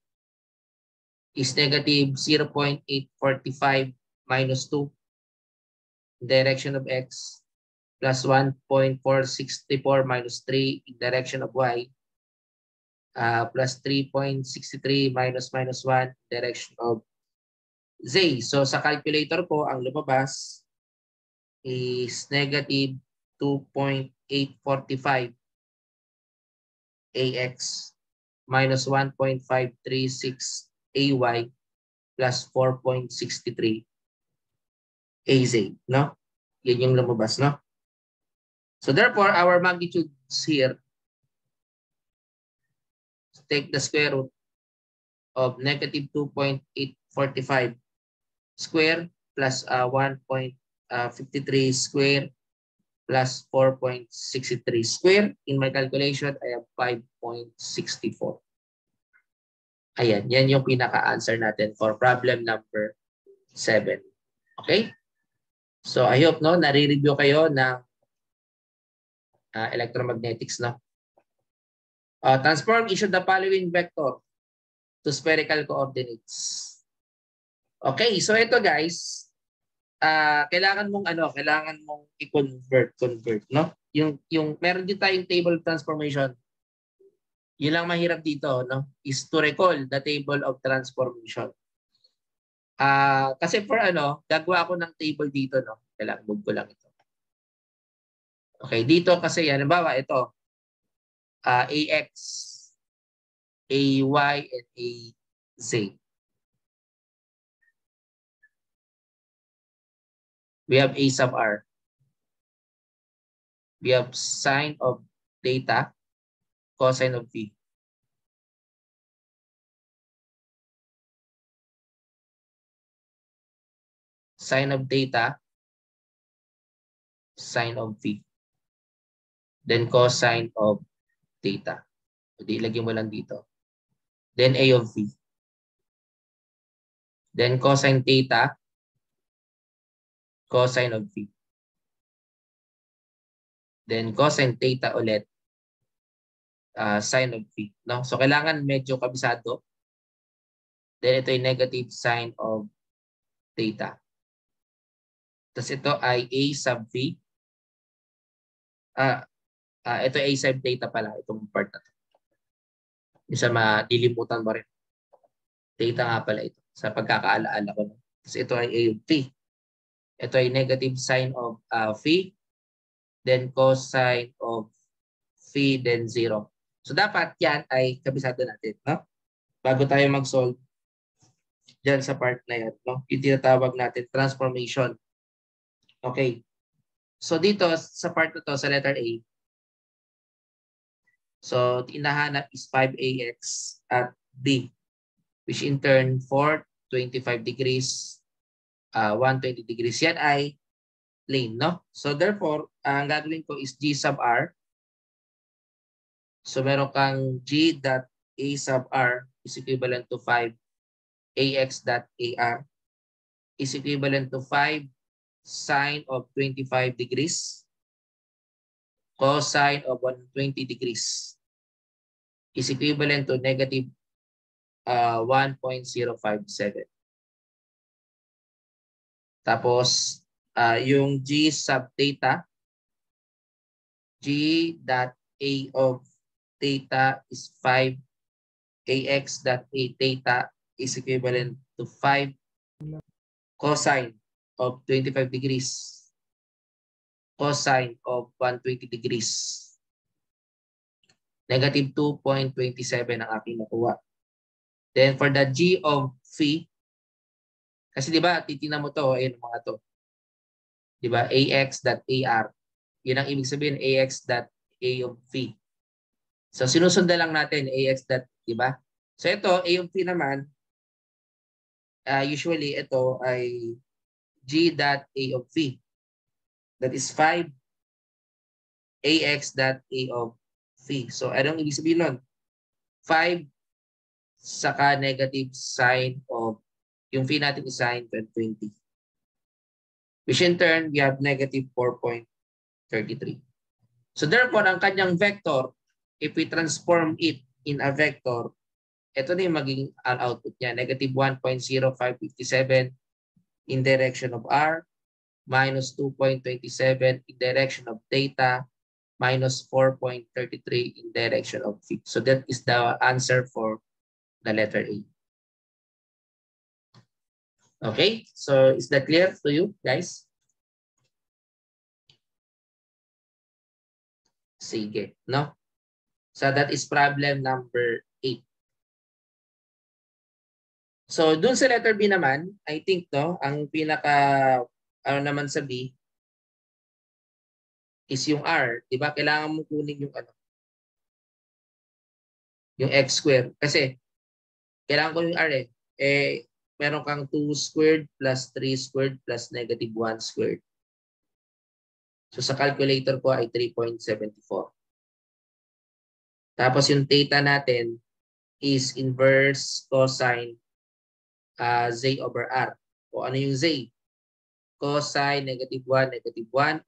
is negative 0.845 minus 2 direction of X plus 1.464 minus 3 in direction of Y plus 3.63 minus 1 direction of Z. So, sa calculator ko, ang lumabas is negative 2.845 AX minus 1.536 AY plus 4.63 AZ, no? Yan yung lumabas, no? So therefore, our magnitudes here, take the square root of negative 2.845 square plus 1.53 square plus 4.63 square. In my calculation, I have 5.64. Ayan, yan yung pinaka-answer natin for problem number 7. Okay? So I hope no, nare-review kayo ng electromagnetics. No? Transform each of the following vector to spherical coordinates. Okay, so ito guys, kailangan mong i-convert, no? Yung meron din tayong table of transformation. Yun lang mahirap dito, no? Is to recall the table of transformation. Kasi for gagawa ako ng table dito, no? Kailangan move ko lang ito. Okay, dito kasi yan, halimbawa ito, AX, AY, and AZ. We have A sub R. We have sine of theta, cosine of phi. Sine of theta, sine of phi. Then cosine of theta. Hindi, ilagay mo lang dito. Then A of phi. Then cosine theta, cosine of phi. Then cosine theta ulit, sine of phi. No? So kailangan medyo kabisado. Then ito yung negative sine of theta. Tapos ito ay A sub phi. Ito A sub theta pala, itong part na ito. Isa madilimutan mo rin. Theta nga pala ito sa pagkakaalaala ko. Tapos ito ay A of phi. Ito ay negative sine of phi. Then cosine of phi, then 0. So dapat yan ay kabisado natin. No? Bago tayo mag-solve dyan sa part na yan. No? Yung tinatawag natin transformation. Okay. So dito sa part na to, sa letter A, so inahanap is 5AX at B, which in turn for 25 degrees, 120 degrees. Yan ay plane, no? So therefore, ang gagawin ko is G sub R. So meron kang G dot A sub R is equivalent to 5 AX dot AR is equivalent to 5 sine of 25 degrees cosine of 120 degrees is equivalent to negative 1.057. Tapos, yung G sub theta, G dot A of theta is 5 AX dot A theta is equivalent to 5 cosine of 25 degrees cosine of 120 degrees. Negative 2.27 ang aking nakuha. Then for the G of phi, kasi di ba, titingnan mo to, ayun mga to. Di ba, AX.AR. Yun ang ibig sabihin, AX.A of phi. So sinusundan lang natin, AX. Di ba? So ito, A of phi naman, usually ito ay G.A of phi. That is 5 AX.A of phi. So anong ibig sabihin nun? 5 saka negative sine of, yung phi natin is sine 20. which in turn, we have negative 4.33. So therefore, ang kanyang vector, if we transform it in a vector, ito na yung maging ang output niya, negative 1.0557 in direction of R, minus 2.27 in direction of theta, minus 4.33 in direction of phi. So that is the answer for the letter A. Okay, so is that clear to you guys? Sige, no? So that is problem number 8. So dun sa letter B naman, I think no, ang pinaka ano naman sa B is yung R, 'di ba? Kailangan mo kunin yung ano, yung x squared kasi kailangan ko yung R eh. Meron kang 2 squared plus 3 squared plus negative 1 squared. So sa calculator ko ay 3.74. Tapos yung theta natin is inverse cosine Z over R. O ano yung Z? Cosine negative 1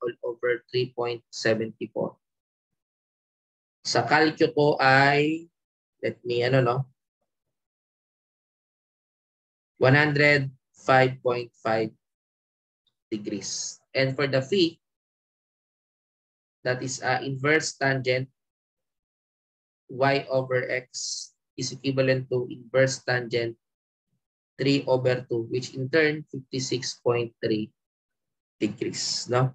all over 3.74. Sa calcu ko ay, let me 105.5 degrees. And for the phi, that is inverse tangent y over x is equivalent to inverse tangent 3 over 2, which in turn 56.3 degrees. No?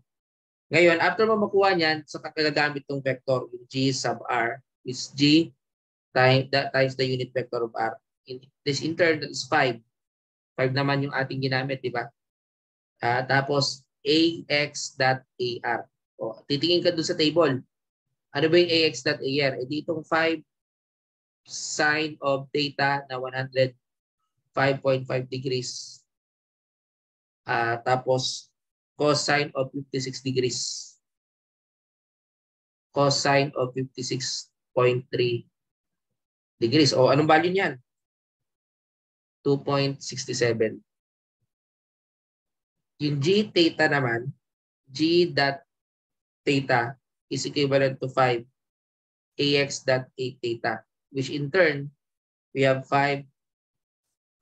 Ngayon, after mo makuha niyan, so kagagamit ng vector, yung g sub r is g times the unit vector of r. This in turn, that is 5. 5 naman yung ating ginamit, di ba? Tapos, ax.ar. O, titingin ka doon sa table. Ano ba yung ax.ar? E ditong 5 sine of theta na 105.5 degrees. Tapos, cosine of 56 degrees. Cosine of 56.3 degrees. O, anong value niyan? 2.67. Yung g theta naman, g dot theta is equivalent to 5 ax dot a theta, which in turn, we have 5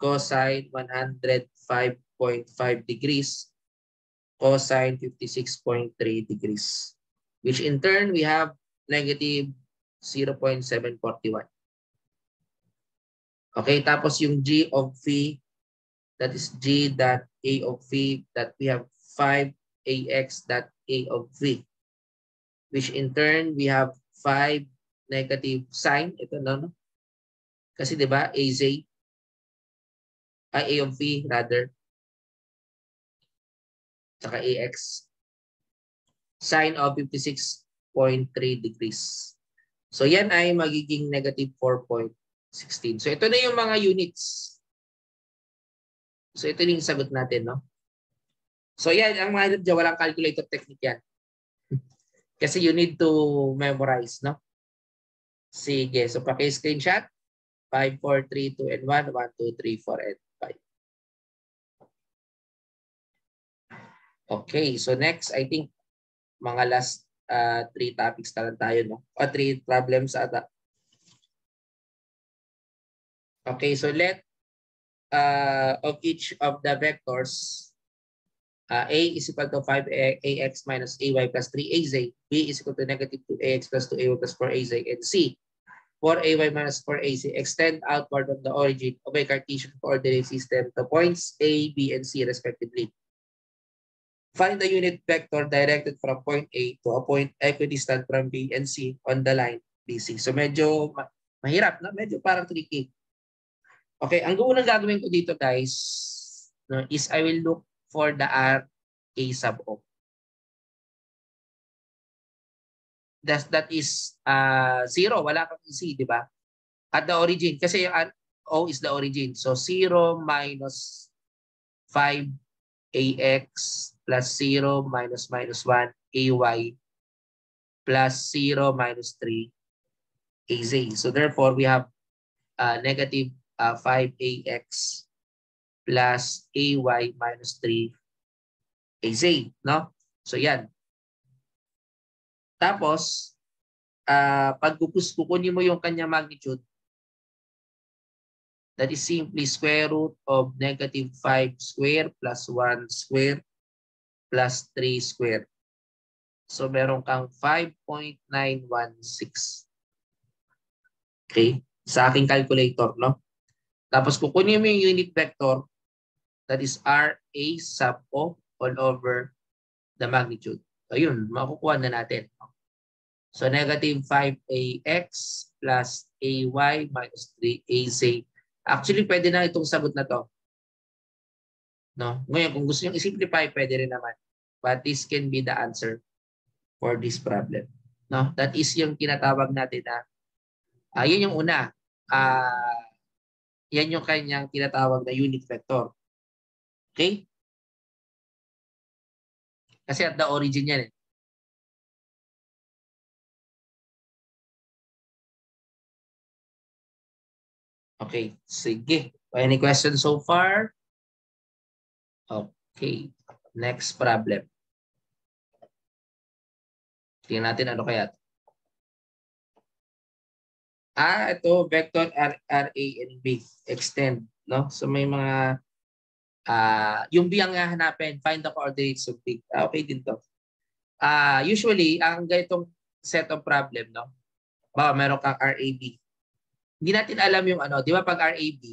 cosine 105.5 degrees, cosine 56.3 degrees, which in turn, we have negative 0.741. Okay, tapos yung g of phi, that is g dot a of phi, that we have 5 ax dot a of phi, which in turn, we have 5 negative sine. Ito no? Kasi di ba az, a of phi rather, saka ax, sine of 56.3 degrees. So yan ay magiging negative 4.16. So ito na yung mga units. So ito yung sagot natin, no? So yan, ang mga dyan, walang calculator technique yan. Kasi you need to memorize, no? Sige, so paki-screenshot. 5, 4, 3, 2, and 1. 1, 2, 3, 4, and 5. Okay, so next, I think mga last 3 topics na lang tayo, no? O 3 problems ata. Okay, so let of each of the vectors, A is equal to 5ax minus ay plus 3az, B is equal to negative 2ax plus 2ay plus 4az, and C, 4ay minus 4az, extend outward from the origin of a Cartesian coordinate system to points A, B, and C respectively. Find the unit vector directed from point A to a point equidistant from B and C on the line BC. So medyo mahirap, no? Medyo parang tricky. Okay, ang unang gagawin ko dito guys, no, is I will look for the R A sub O. That is 0, wala kang C, di ba? At the origin, kasi yung O is the origin. So 0 minus 5ax plus 0 minus 1 ay plus 0 minus 3az. So therefore, we have negative 5ax plus ay minus 3 AZ, no? So yan. Tapos, pag kukunin mo yung kanya magnitude, that is simply square root of negative 5 square plus 1 square plus 3 square. So meron kang 5.916. Okay? Sa aking calculator, no? Tapos kukunin mo yung unit vector, that is RA sub O all over the magnitude. So yun, makukuha na natin. So negative 5AX plus AY minus 3AZ. Actually, pwede na itong sagot na to. No? Ngayon, kung gusto nyo i-simplify, pwede rin naman. But this can be the answer for this problem. No? That is yung tinatawag natin na, yun yung una. Yan yung kanyang tinatawag na unit vector. Okay? Kasi at the origin yan eh. Okay, sige. Any questions so far? Okay, next problem. Tingnan natin ano kaya. Ito, vector RA and B. Extend, no? So may mga, yung B ang hahanapin, find the coordinates of B. Okay din to. Usually, ang ganitong set of problem, no? Meron kang RAB. Hindi natin alam yung ano, di ba pag RAB,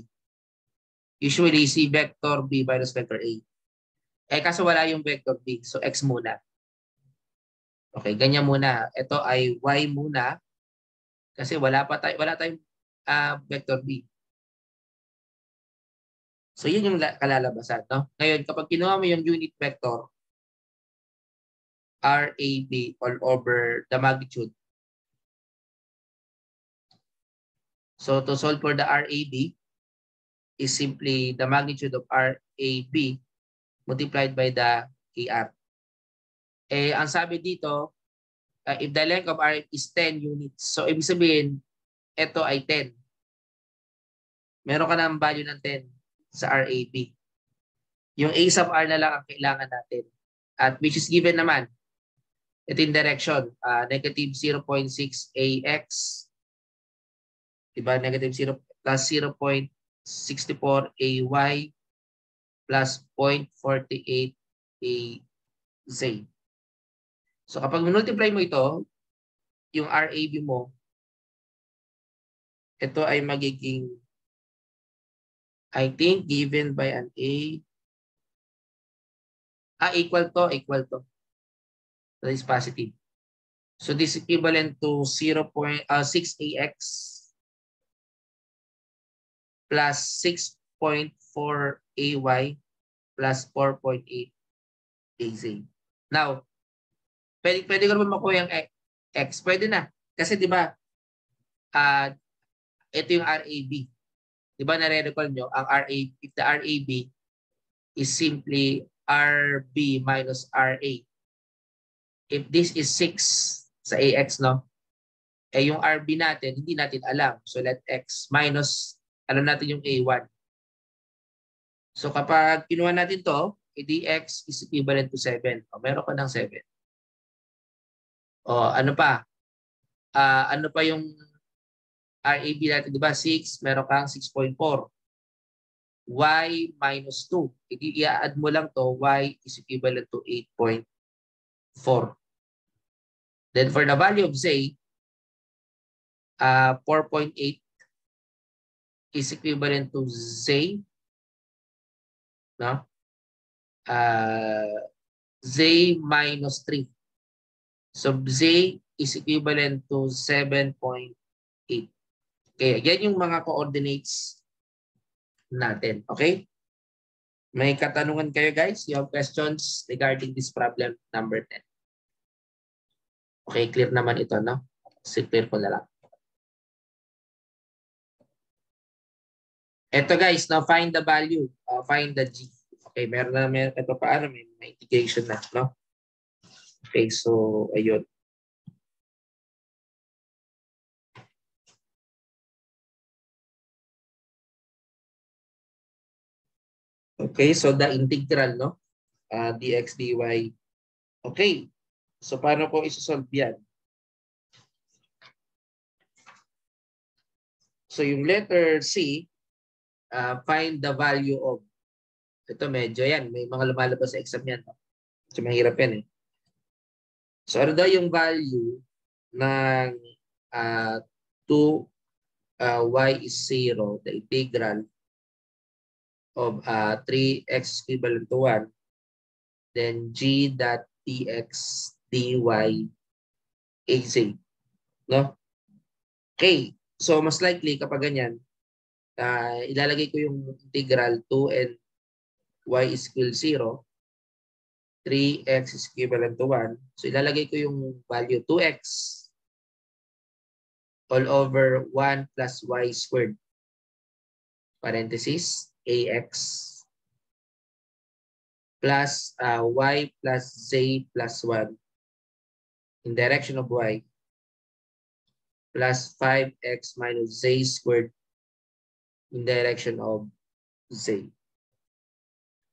usually si vector B minus vector A. Kaso wala yung vector B, so X muna. Okay, ganyan muna. Ito ay Y muna kasi wala tayong vector B. So yun yung kalalabasan, no? Ngayon, kapag kinuha mo yung unit vector RAB all over the magnitude. So to solve for the RAB is simply the magnitude of RAB multiplied by the AR. Ang sabi dito, if the length of RAB is 10 units, so ibig sabihin, ito ay 10. Meron ka ng value ng 10 sa RAB. Yung A sub R na lang ang kailangan natin. At which is given naman, ito yung direction, negative 0.6 AX, diba? Negative 0 plus 0.64 AY plus 0.48 AZ. So kapag multiply mo ito, yung RAB mo, ito ay magiging, I think, given by an A. Equal to. That is positive. So this is equivalent to 6AX plus 6.4 AY plus 4.8 AZ. Now, pwede ko naman makuha yung X. Pwede na. Kasi di ba, ito yung RAB. Di ba nare-recall nyo, ang RAB, if the RAB is simply RB minus RA. If this is 6 sa AX, no? Yung RB natin, hindi natin alam. So let X minus, alam natin yung A1. So kapag kinuha natin to, dx is equivalent to 7. Meron ka ng 7. Ano pa? Ano pa yung RAB natin, di ba? 6, meron kang 6.4. Y minus 2. I-add mo lang to, Y is equivalent to 8.4. Then for the value of Z, 4.8 is equivalent to Z. No? Z minus 3. So Z is equivalent to 7.8. Okay, yan yung mga coordinates natin. Okay? May katanungan kayo guys? You have questions regarding this problem number 10? Okay, clear naman ito, no? Clear ko na lang. Ito guys, now find the value. Find the G. Okay, meron ito paano? May integration na, no? Okay, so ayun. Okay, so the integral, no? dx dy. Okay. So, paano po isosolve yan? So, yung letter C, find the value of, ito medyo yan, may mga lumalabas sa exam yan. So, mahirap yan eh. So, ano daw yung value ng 2 y is 0, the integral of 3x equivalent to 1, then g dot dx dy is 0. No? Okay. So, mas likely kapag ganyan, ilalagay ko yung integral 2 and y is equal 0, 3x is equivalent to 1. So, ilalagay ko yung value 2x all over 1 plus y squared. Parenthesis, ax plus y plus z plus 1 in direction of y plus 5x minus z squared in direction of z.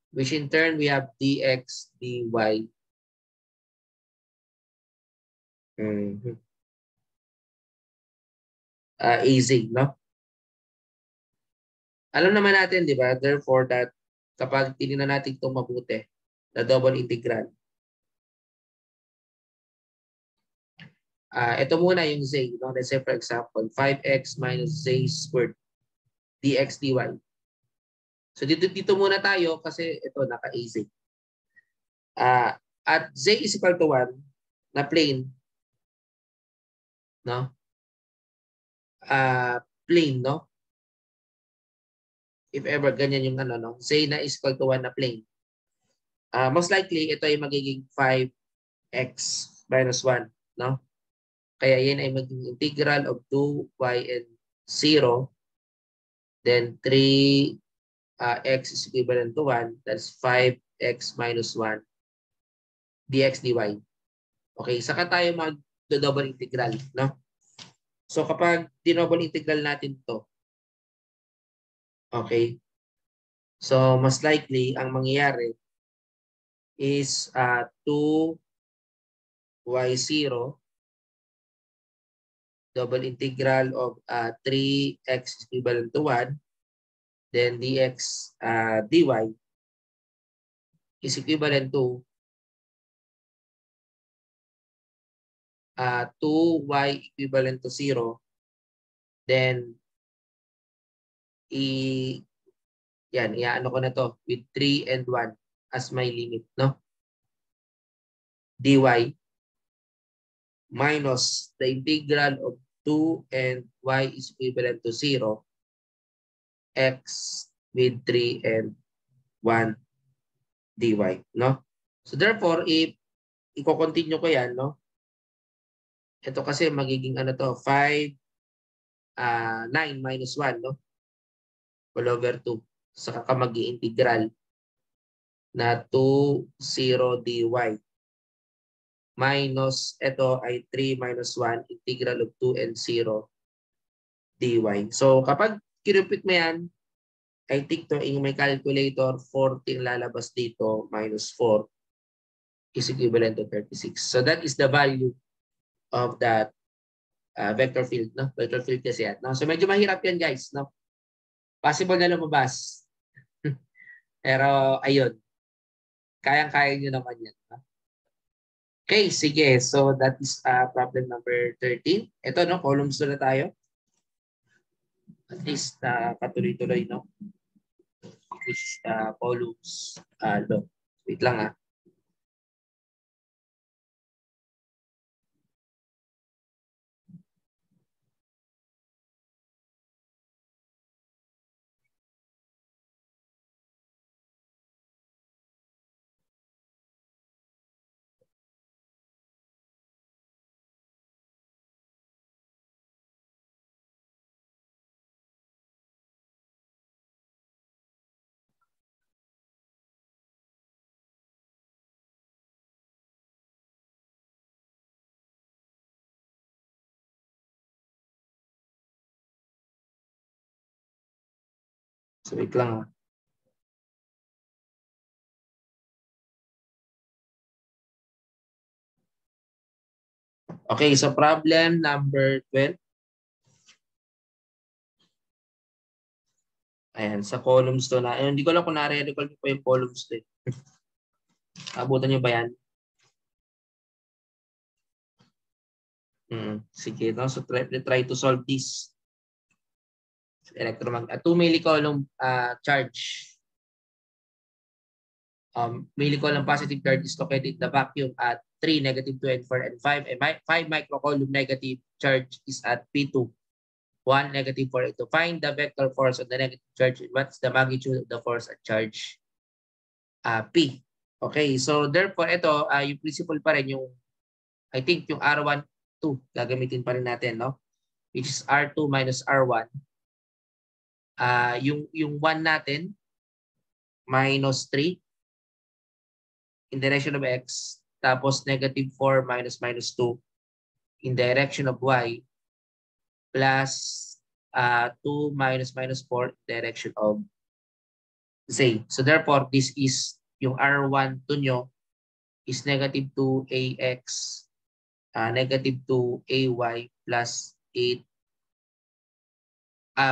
Which in turn, we have dx, dy. Easy, no? Alam naman natin, di ba? Therefore, that kapag tinignan natin itong mabuti, the double integral, ito muna yung z. No? Let's say, for example, 5x minus z squared dx dy. So, dito muna tayo kasi ito naka-easy. At z is equal to 1 na plane, no? Plane, no? If ever ganyan yung ano, no? Z na is equal to 1 na plane. Most likely, ito ay magiging 5x minus 1, no? Kaya yan ay magiging integral of 2y and 0. Then 3x is equivalent to 1. That's 5x minus 1 dx dy. Okay, saka tayo mag-double integral, no? So kapag dinouble integral natin to, okay, so mas likely ang mangyayari is 2y0 double integral of 3x equivalent to 1, then dx dy is equivalent to 2y equivalent to 0, then iaano ko na to with 3 and 1 as my limit, no? dy minus the integral of 2 and y is equivalent to 0, x with 3 and 1 dy, no? So therefore, if i-continue ko yan, no? Ito kasi magiging ano to, 9 minus 1, no? All over 2. Saka ka mag-i-integral na 2, 0 dy. Minus, ito ay 3 minus 1, integral of 2 and 0 dy. So kapag kinupit mo yan, I think to in my calculator, 40 lalabas dito, minus 4 is equivalent to 36. So that is the value of that vector field, no? Vector field kasi yan, no? So medyo mahirap yan, guys, no? Possible na lumabas. Pero ayun, kayang-kaya nyo naman yan, no? Okay, sige. So that is problem number 13. Ito, no? Columns na tayo. At least patuloy-tuloy, no? Which columns law. Wait lang, ha? So wait lang, ha? Okay, so problem number 12. Ayan, sa columns to na. Hindi ko lang kung nare-recall ko pa yung columns to. Abutan nyo ba yan? Sige, no? So try to solve this. Electromagnetic. 2 millicoulomb charge. Millicoulomb positive charge is located in the vacuum at 3, negative 2, and 4, and 5. And 5 microcoulomb negative charge is at P2, 1, negative 4. To find the vector force on the negative charge, what's the magnitude of the force at charge P? Okay, so therefore, ito, yung principle pa rin yung, I think yung R1, 2, gagamitin pa rin natin, no? Which is R2 minus R1. Yung 1 natin, minus 3 in direction of X, tapos negative 4 minus 2 in direction of Y, plus 2 minus 4 in direction of Z. So therefore, this is yung R1 to nyo is negative 2AX, negative 2AY plus 8.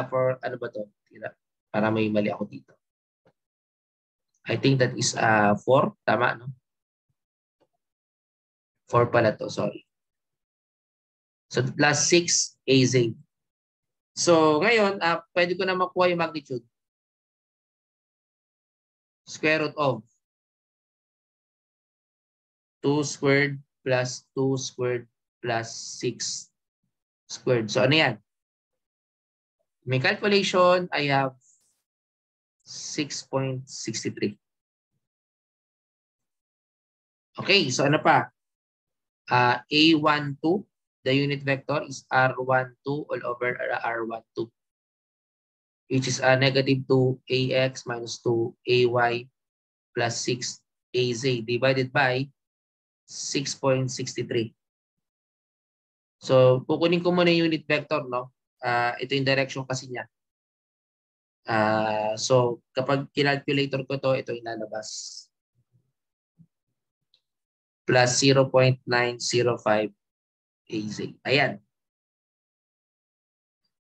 For ano ba to? Para may mali ako dito. I think that is 4. Tama, no? 4 pala to, sorry. So plus 6 AZ. So ngayon, pwede ko na makuha yung magnitude. Square root of 2 squared plus 2 squared plus 6 squared. So ano yan? May calculation, I have 6.63. Okay, so ano pa? A12, the unit vector is R12 all over R12, which is negative 2AX minus 2AY plus 6AZ divided by 6.63. So, kukunin ko muna yung unit vector, no? Ito yung direction kasi niya. So, kapag kinalculator ko to, ito yung lalabas. Plus 0.905 AZ. Ayan.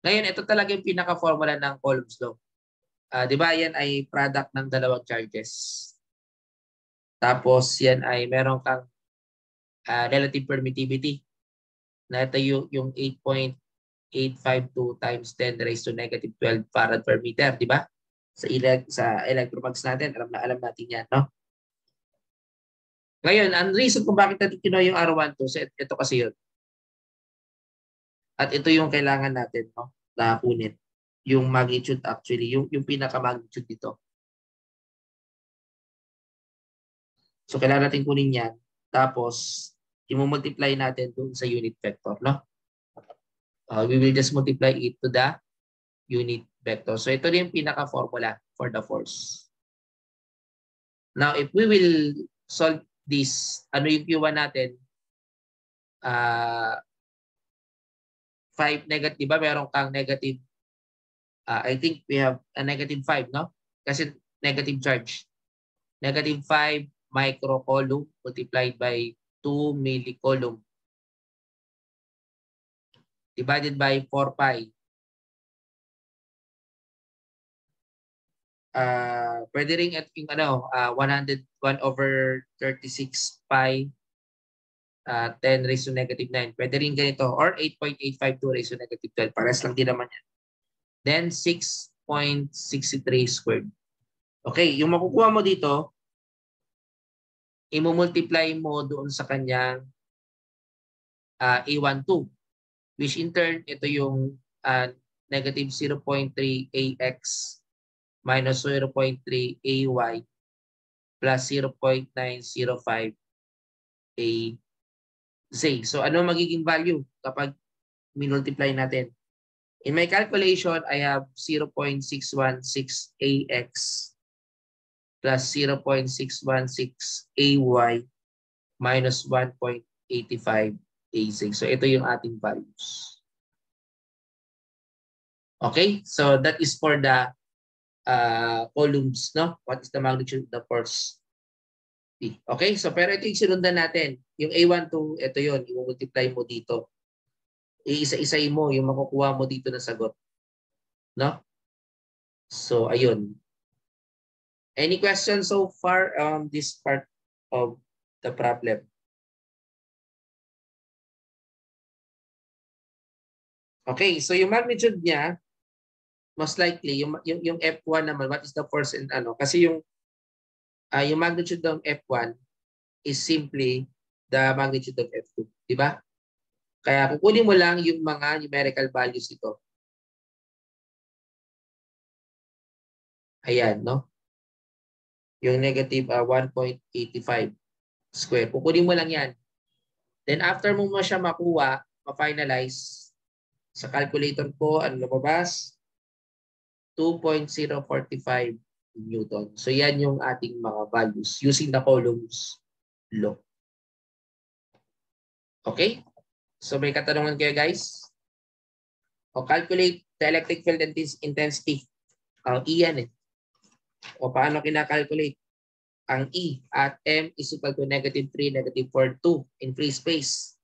Ngayon, ito talaga yung pinaka-formula ng Coulomb's law. Di ba, yan ay product ng dalawang charges. Tapos, yan ay meron kang relative permittivity na ito yung 8.852 times 10 raised to negative 12 farad per meter, di ba? Sa electromags natin, alam natin yan, no? Ngayon, ang reason kung bakit natin kinuha yung R12, so ito kasi yun. At ito yung kailangan natin, no? Na kunin. Yung magnitude actually, yung pinaka-magnitude dito. So, kailangan natin kunin yan. Tapos, i-multiply natin dun sa unit vector, no? We will just multiply it to the unit vector. So, ito rin yung pinaka-formula for the force. Now, if we will solve this, ano yung Q1 natin? 5 negative, di ba? Meron kang negative, I think we have a negative 5, no? Kasi negative charge. Negative 5 microcoulomb multiplied by 2 millicoulomb divided by 4 pi. Pwede rin at yung 101 over 36 pi 10 raised to negative 9. Pwede rin ganito or 8.852 raised to negative 12. Pares lang din naman yan. Then 6.63 squared. Okay, yung makukuha mo dito, i-multiply mo doon sa kanyang A12, which in turn, ito yung negative 0.3 AX minus 0.3 AY plus 0.905 AZ. So ano magiging value kapag minultiply natin? In my calculation, I have 0.616 AX plus 0.616 AY minus 1.85 AZ. So ito yung ating values. Okay, so that is for the columns, no? What is the magnitude of the force P. Okay? So, pero ito yung sinundan natin. Yung A12, ito yun. I-multiply mo dito. Iisa-isay mo yung makukuha mo dito na sagot. No? So, ayun. Any questions so far on this part of the problem? Okay, so yung magnitude niya, most likely, yung F1 naman, what is the force and ano? Kasi yung magnitude ng F1 is simply the magnitude of F2. Diba? Kaya kukunin mo lang yung mga numerical values ito. Ayan, no? Yung negative 1.85 square. Kukunin mo lang yan. Then after mo siya makuha, ma-finalize, sa calculator ko, ano lumabas? 2.045 Newton. So yan yung ating mga values using the Coulomb's law. Okay? So may katanungan kayo guys? O calculate the electric field intensity. E yan eh. O paano kinakalculate? Ang E at M is equal to -3, -4, 2 in free space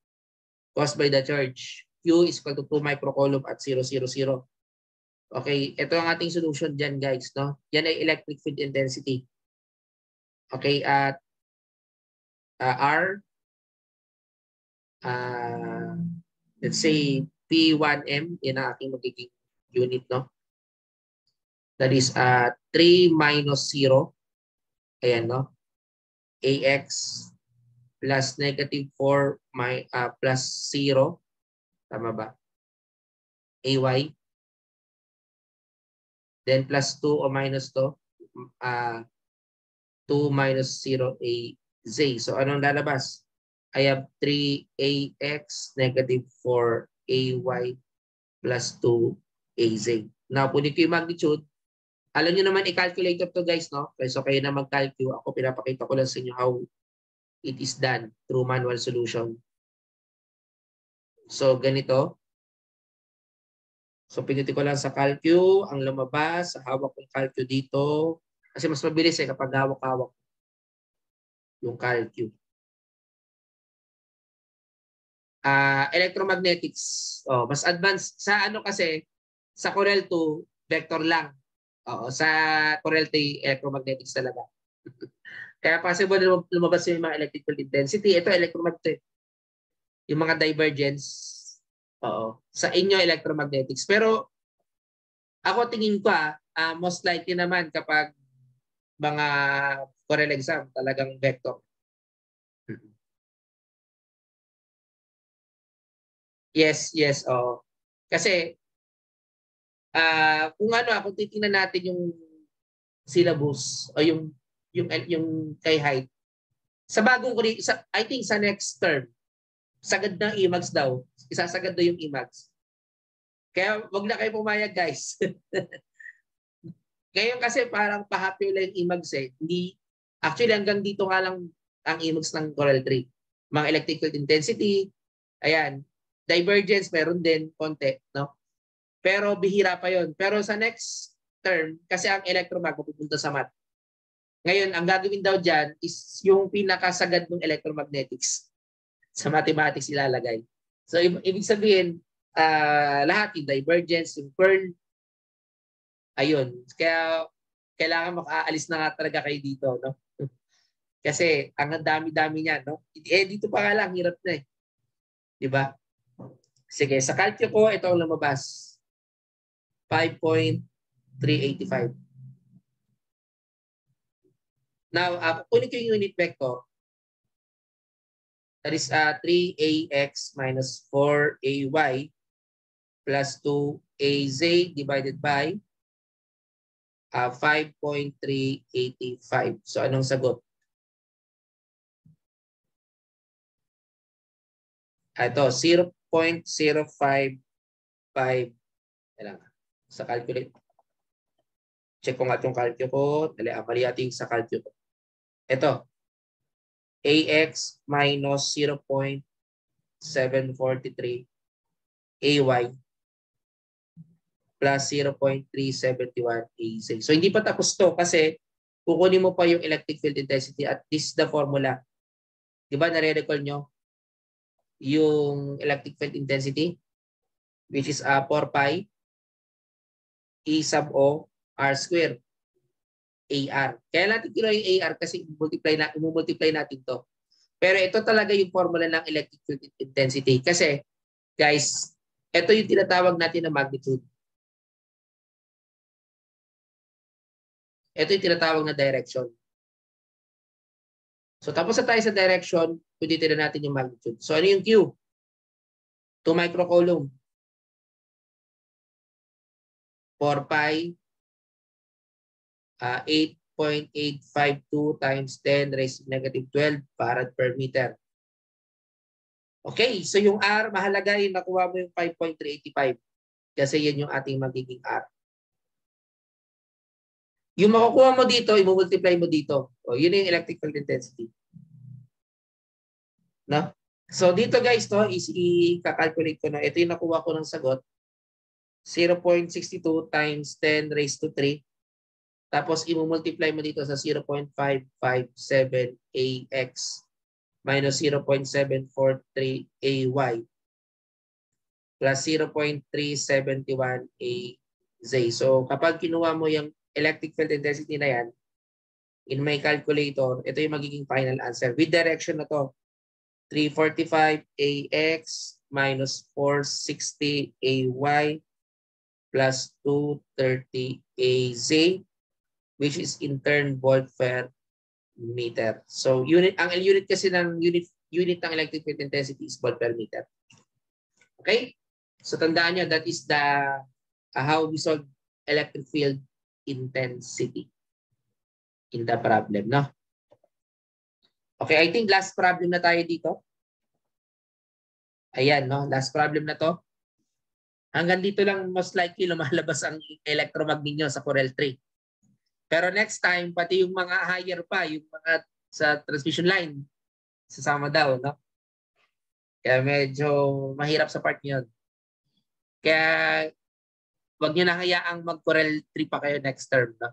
caused by the charge. Q is equal to 2 microcoulomb at 0, 0, 0. Okay, ito ang ating solution dyan guys. No? Yan ay electric field intensity. Okay, at R, let's say P1M, yan ang aking magiging unit. No? That is 3 minus 0. Ayan, no? AX plus -4 plus 0. Tama ba? AY. Then plus 2 o minus 2. 2 minus 0 AZ. So anong lalabas? I have 3AX negative 4AY plus 2AZ. Now, punit ko yung magnitude. Alam nyo naman i-calculate to guys, no? So kayo na mag-calculate. Ako pinapakita ko lang sa inyo how it is done through manual solution. So ganito. So pinutin ko lang sa calcu, ang lumabas, sa hawak kong calcu dito. Kasi mas mabilis eh kapag hawak-hawak yung calcu. Electromagnetics. Oh, mas advanced. Sa ano kasi, sa Corel 2, vector lang. Oo, sa Corel 3, electromagnetics talaga. Kaya possible lumabas yung mga electric field intensity. Ito, electromagnetic. Yung mga divergence. Oo. Sa inyo, electromagnetics. Pero, ako tingin ko most likely naman kapag mga Corel exam, talagang vector. Yes, yes. Oh. Kasi, kung kung titingnan natin yung syllabus o yung kay height, sa bagong I think sa next term, sagad ng IMAX daw. Isasagad daw yung IMAX. Kaya wag na kayo pumayag guys. Ngayon kasi parang pa-happy lang yung IMAX eh. Hindi, actually hanggang dito nga lang ang IMAX ng Corel 3. Mga electrical intensity, ayan, divergence meron din konti, no? Pero bihira pa yon. Pero sa next term, kasi ang electromag pupunta sa math. Ngayon, ang gagawin daw dyan is yung pinakasagad ng electromagnetics sa mathematics ilalagay. So, ibig sabihin, lahat yung divergence, yung curl, ayun. Kaya, kailangan makaalis na nga talaga kayo dito, no? Kasi, ang dami-dami niyan, no? Dito pa nga lang, hirap na eh. Diba? Sige, sa calcu ko, ito ang lumabas. 5.385. Now, kunin ko yung unit vector. That is 3ax minus 4ay plus 2az divided by 5.385. So, anong sagot? Ito, 0.055. Sa calculate. Check ko nga itong calcu ko. Mali ating sa calcu ko. Ito. AX minus 0.743 AY plus 0.371 AZ. So, hindi pa tapos to kasi kukunin mo pa yung electric field intensity at this is the formula. Di ba nare-recall nyo yung electric field intensity which is 4 pi E sub O R square AR. Kaya natin kinuha yung AR kasi i-multiply natin to. Pero ito talaga yung formula ng electric field intensity. Kasi, guys, ito yung tinatawag natin na magnitude. Ito yung tinatawag na direction. So, tapos na tayo sa direction, pwede na natin yung magnitude. So, ano yung Q? 2 microcoulomb. 4 pi 8.852 times 10 raised to negative 12 farad per meter. Okay, so yung R, mahalaga yung nakuha mo yung 5.385 kasi yan yung ating magiging R. Yung makukuha mo dito, i-multiply mo dito. O, yun yung electric field intensity. No? So dito guys, no, is i-calculate ko na. Ito yung nakuha ko ng sagot. 0.62 times 10 raised to 3. Tapos i-multiply mo dito sa 0.557 AX minus 0.743 AY plus 0.371 AZ. So kapag kinuha mo yung electric field intensity na yan, in my calculator, ito yung magiging final answer. With direction na to, 345 AX minus 460 AY plus 230 AZ, which is in turn volt per meter. So ang unit kasi ng unit ng electric field intensity is volt per meter. Okay? So tandaan nyo, that is the how we solve electric field intensity in the problem, no? Okay, I think last problem na tayo dito. Ayan, no? Last problem na to. Hanggang dito lang most likely lumalabas ang electromagnet nyo sa Corel 3. Pero next time, pati yung mga higher pa, yung mga sa transmission line, sasama daw, no? Kaya medyo mahirap sa part nyo. Kaya wag nyo na hayaang mag-Corel 3 pa kayo next term, no?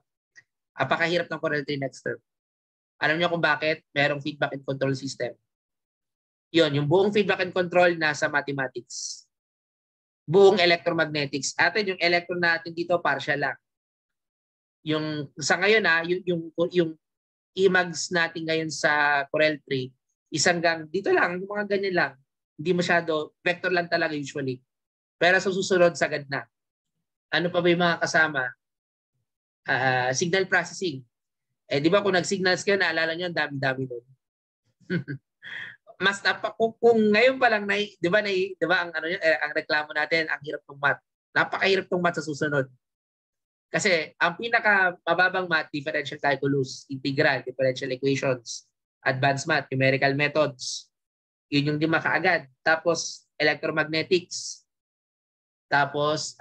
Apakahirap ng Corel 3 next term. Alam nyo kung bakit? Merong feedback and control system. Yun, yung buong feedback and control nasa mathematics. Buong electromagnetics. Atin yung electron natin dito, partial lang. Yung sa ngayon yung imags natin ngayon sa Corel 3 isang gang dito lang, yung mga ganyan lang. Hindi masyado, vector lang talaga usually. Pero sa susunod sagad na. Ano pa ba yung mga kasama? Signal processing. Eh di ba kung nag-signals kayo, naalala niyo ang dami-dami doon. Mas kung ngayon pa lang di ba ang ang reklamo natin, ang hirap ng math. Napakahirap ng math sa susunod. Kasi ang pinaka mababang math, differential calculus, integral, differential equations, advanced math, numerical methods. Yun yung di makaagad. Tapos electromagnetics. Tapos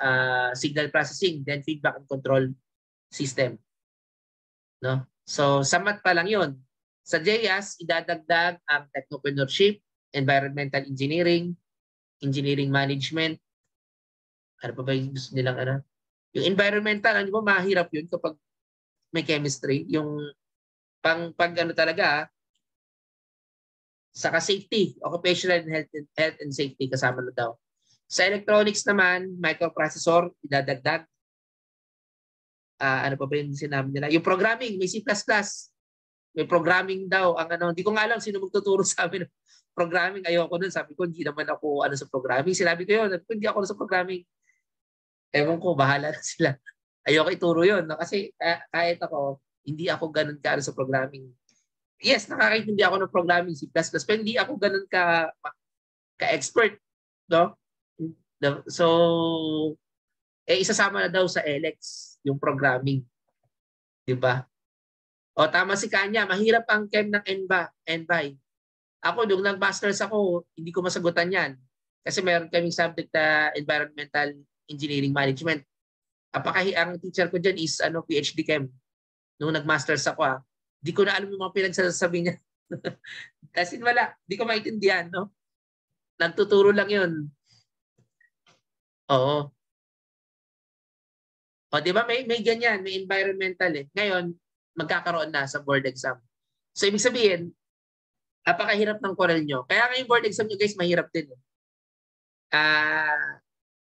signal processing, then feedback and control system. No? So sa math pa lang yun. Sa JAS, idadagdag ang technopreneurship, environmental engineering, engineering management. Ano pa ba yung gusto nilang ano? Yung environmental, ano ba, mahirap yun kapag may chemistry. Yung pag ano talaga, saka safety, occupational and health and safety kasama na daw. Sa electronics naman, microprocessor, idadagdag. Ano pa ba yung sinabi nila? Yung programming, may C++. May programming daw. Ang ano, hindi ko nga alam sino magtuturo sa amin ng programming. Ayoko nun. Sabi ko, hindi naman ako ano sa programming. Sinabi ko yun, hindi ako sa programming. Ewan ko, bahala na sila. Ayoko ituro yun. No? Kasi kahit ako, hindi ako ganun ka sa programming. Yes, nakakaintindi ako ng programming C++, pero hindi ako ganun ka-expert. No? So, isasama na daw sa LX yung programming. Diba? O tama si Kanya, mahirap ang chem ng NBI. Ako, nung nag-masters ako, hindi ko masagutan yan. Kasi meron kaming subject na environmental engineering management. Ang teacher ko dyan is PhD chem. Nung nag-masters ako, di ko na alam yung mga pinagsasabi niya. Kasi wala, di ko maintindihan, no? Nagtuturo lang yun. Oo. O, di ba may ganyan, may environmental eh. Ngayon, magkakaroon na sa board exam. So ibig sabihin, napakahirap ng Corel nyo. Kaya nga yung board exam nyo guys, mahirap din.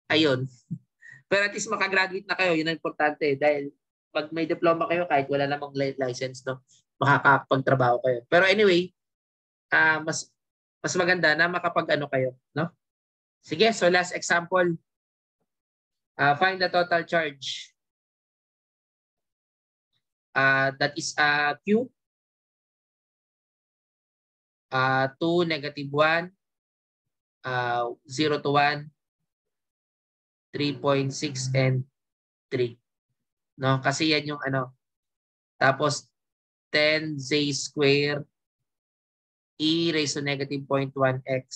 Ayun. Pero at least makagraduate na kayo, yun ang importante. Dahil pag may diploma kayo, kahit wala namang license, no, makakapagtrabaho kayo. Pero anyway, mas maganda na makapag-ano kayo, no? Sige, so last example. Find the total charge. That is Q. 2, -1, 0 to 1, 3.6, and 3. No? Kasi yan yung ano. Tapos 10z square e raised to -0.1x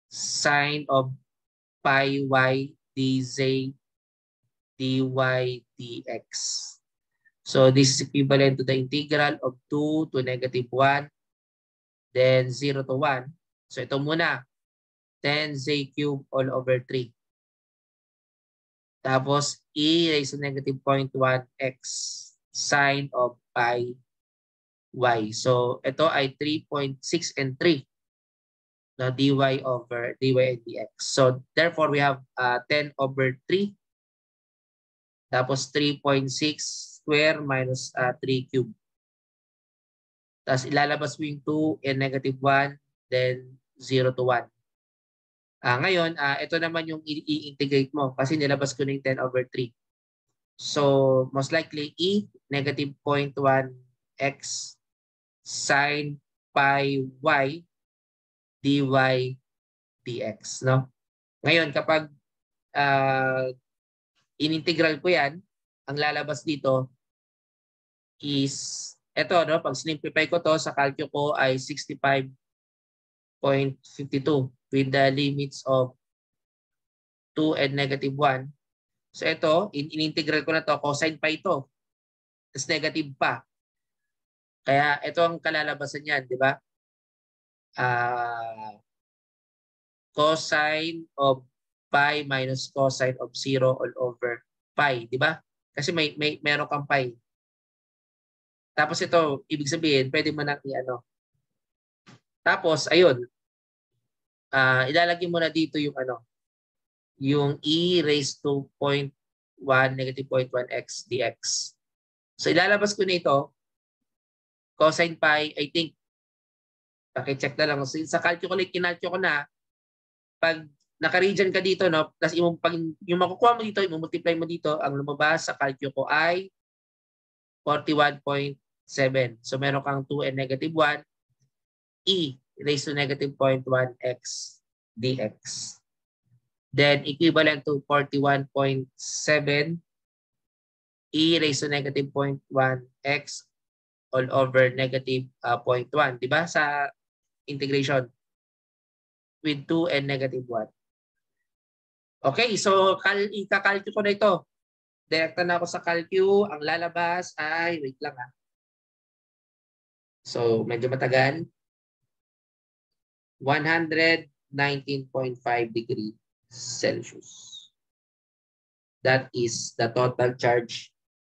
sine of pi y dz dy dx. So this is equivalent to the integral of 2 to -1, then 0 to 1. So ito muna, 10z cubed all over 3. Tapos e raised to -0.1x sine of pi y. So ito ay 3.6 and 3. No, dy over dy and dx. So therefore we have 10 over 3. Tapos 3.6 square minus 3 cube. Tapos ilalabas mo yung 2 and -1, then 0 to 1. Ngayon, ito naman yung i-integrate mo kasi nilabas ko na yung 10 over 3. So, most likely, e, -0.1x sine pi y dy dx. No? Ngayon, kapag in-integral ko yan, ang lalabas dito is, ito, no? Pag simplify ko to sa calcio ko ay 65.52 with the limits of 2 and -1. So ito, in-integral ko na to, cosine pa ito. Tapos negative pa. Kaya ito ang kalalabasan niyan, di ba? Cosine of pi minus cosine of 0 all over pi, di ba? Kasi meron kang pi. Tapos ito, ibig sabihin, pwede mo nang i-ano. Tapos, ayun, ilalagay mo na dito yung ano, yung e raised to 0.1 -0.1x dx. So ilalabas ko na ito, cosine pi, I think, pakicheck na lang. So, sa calculate, kinalculate ko na, pag naka-region ka dito, no, plus yung makukuha mo dito, i-multiply mo dito, ang lumabas sa calculate ko ay 41.7. So meron kang 2 and -1, e raised to -0.1x dx. Then equivalent to 41.7 e raised to -0.1x all over -0.1. Diba? Sa integration with 2 and -1. Okay, so ikakalculate ko na ito. Direkta na ako sa calcu. Ang lalabas ay, wait lang ha. So, medyo matagal. 119.5 degrees Celsius. That is the total charge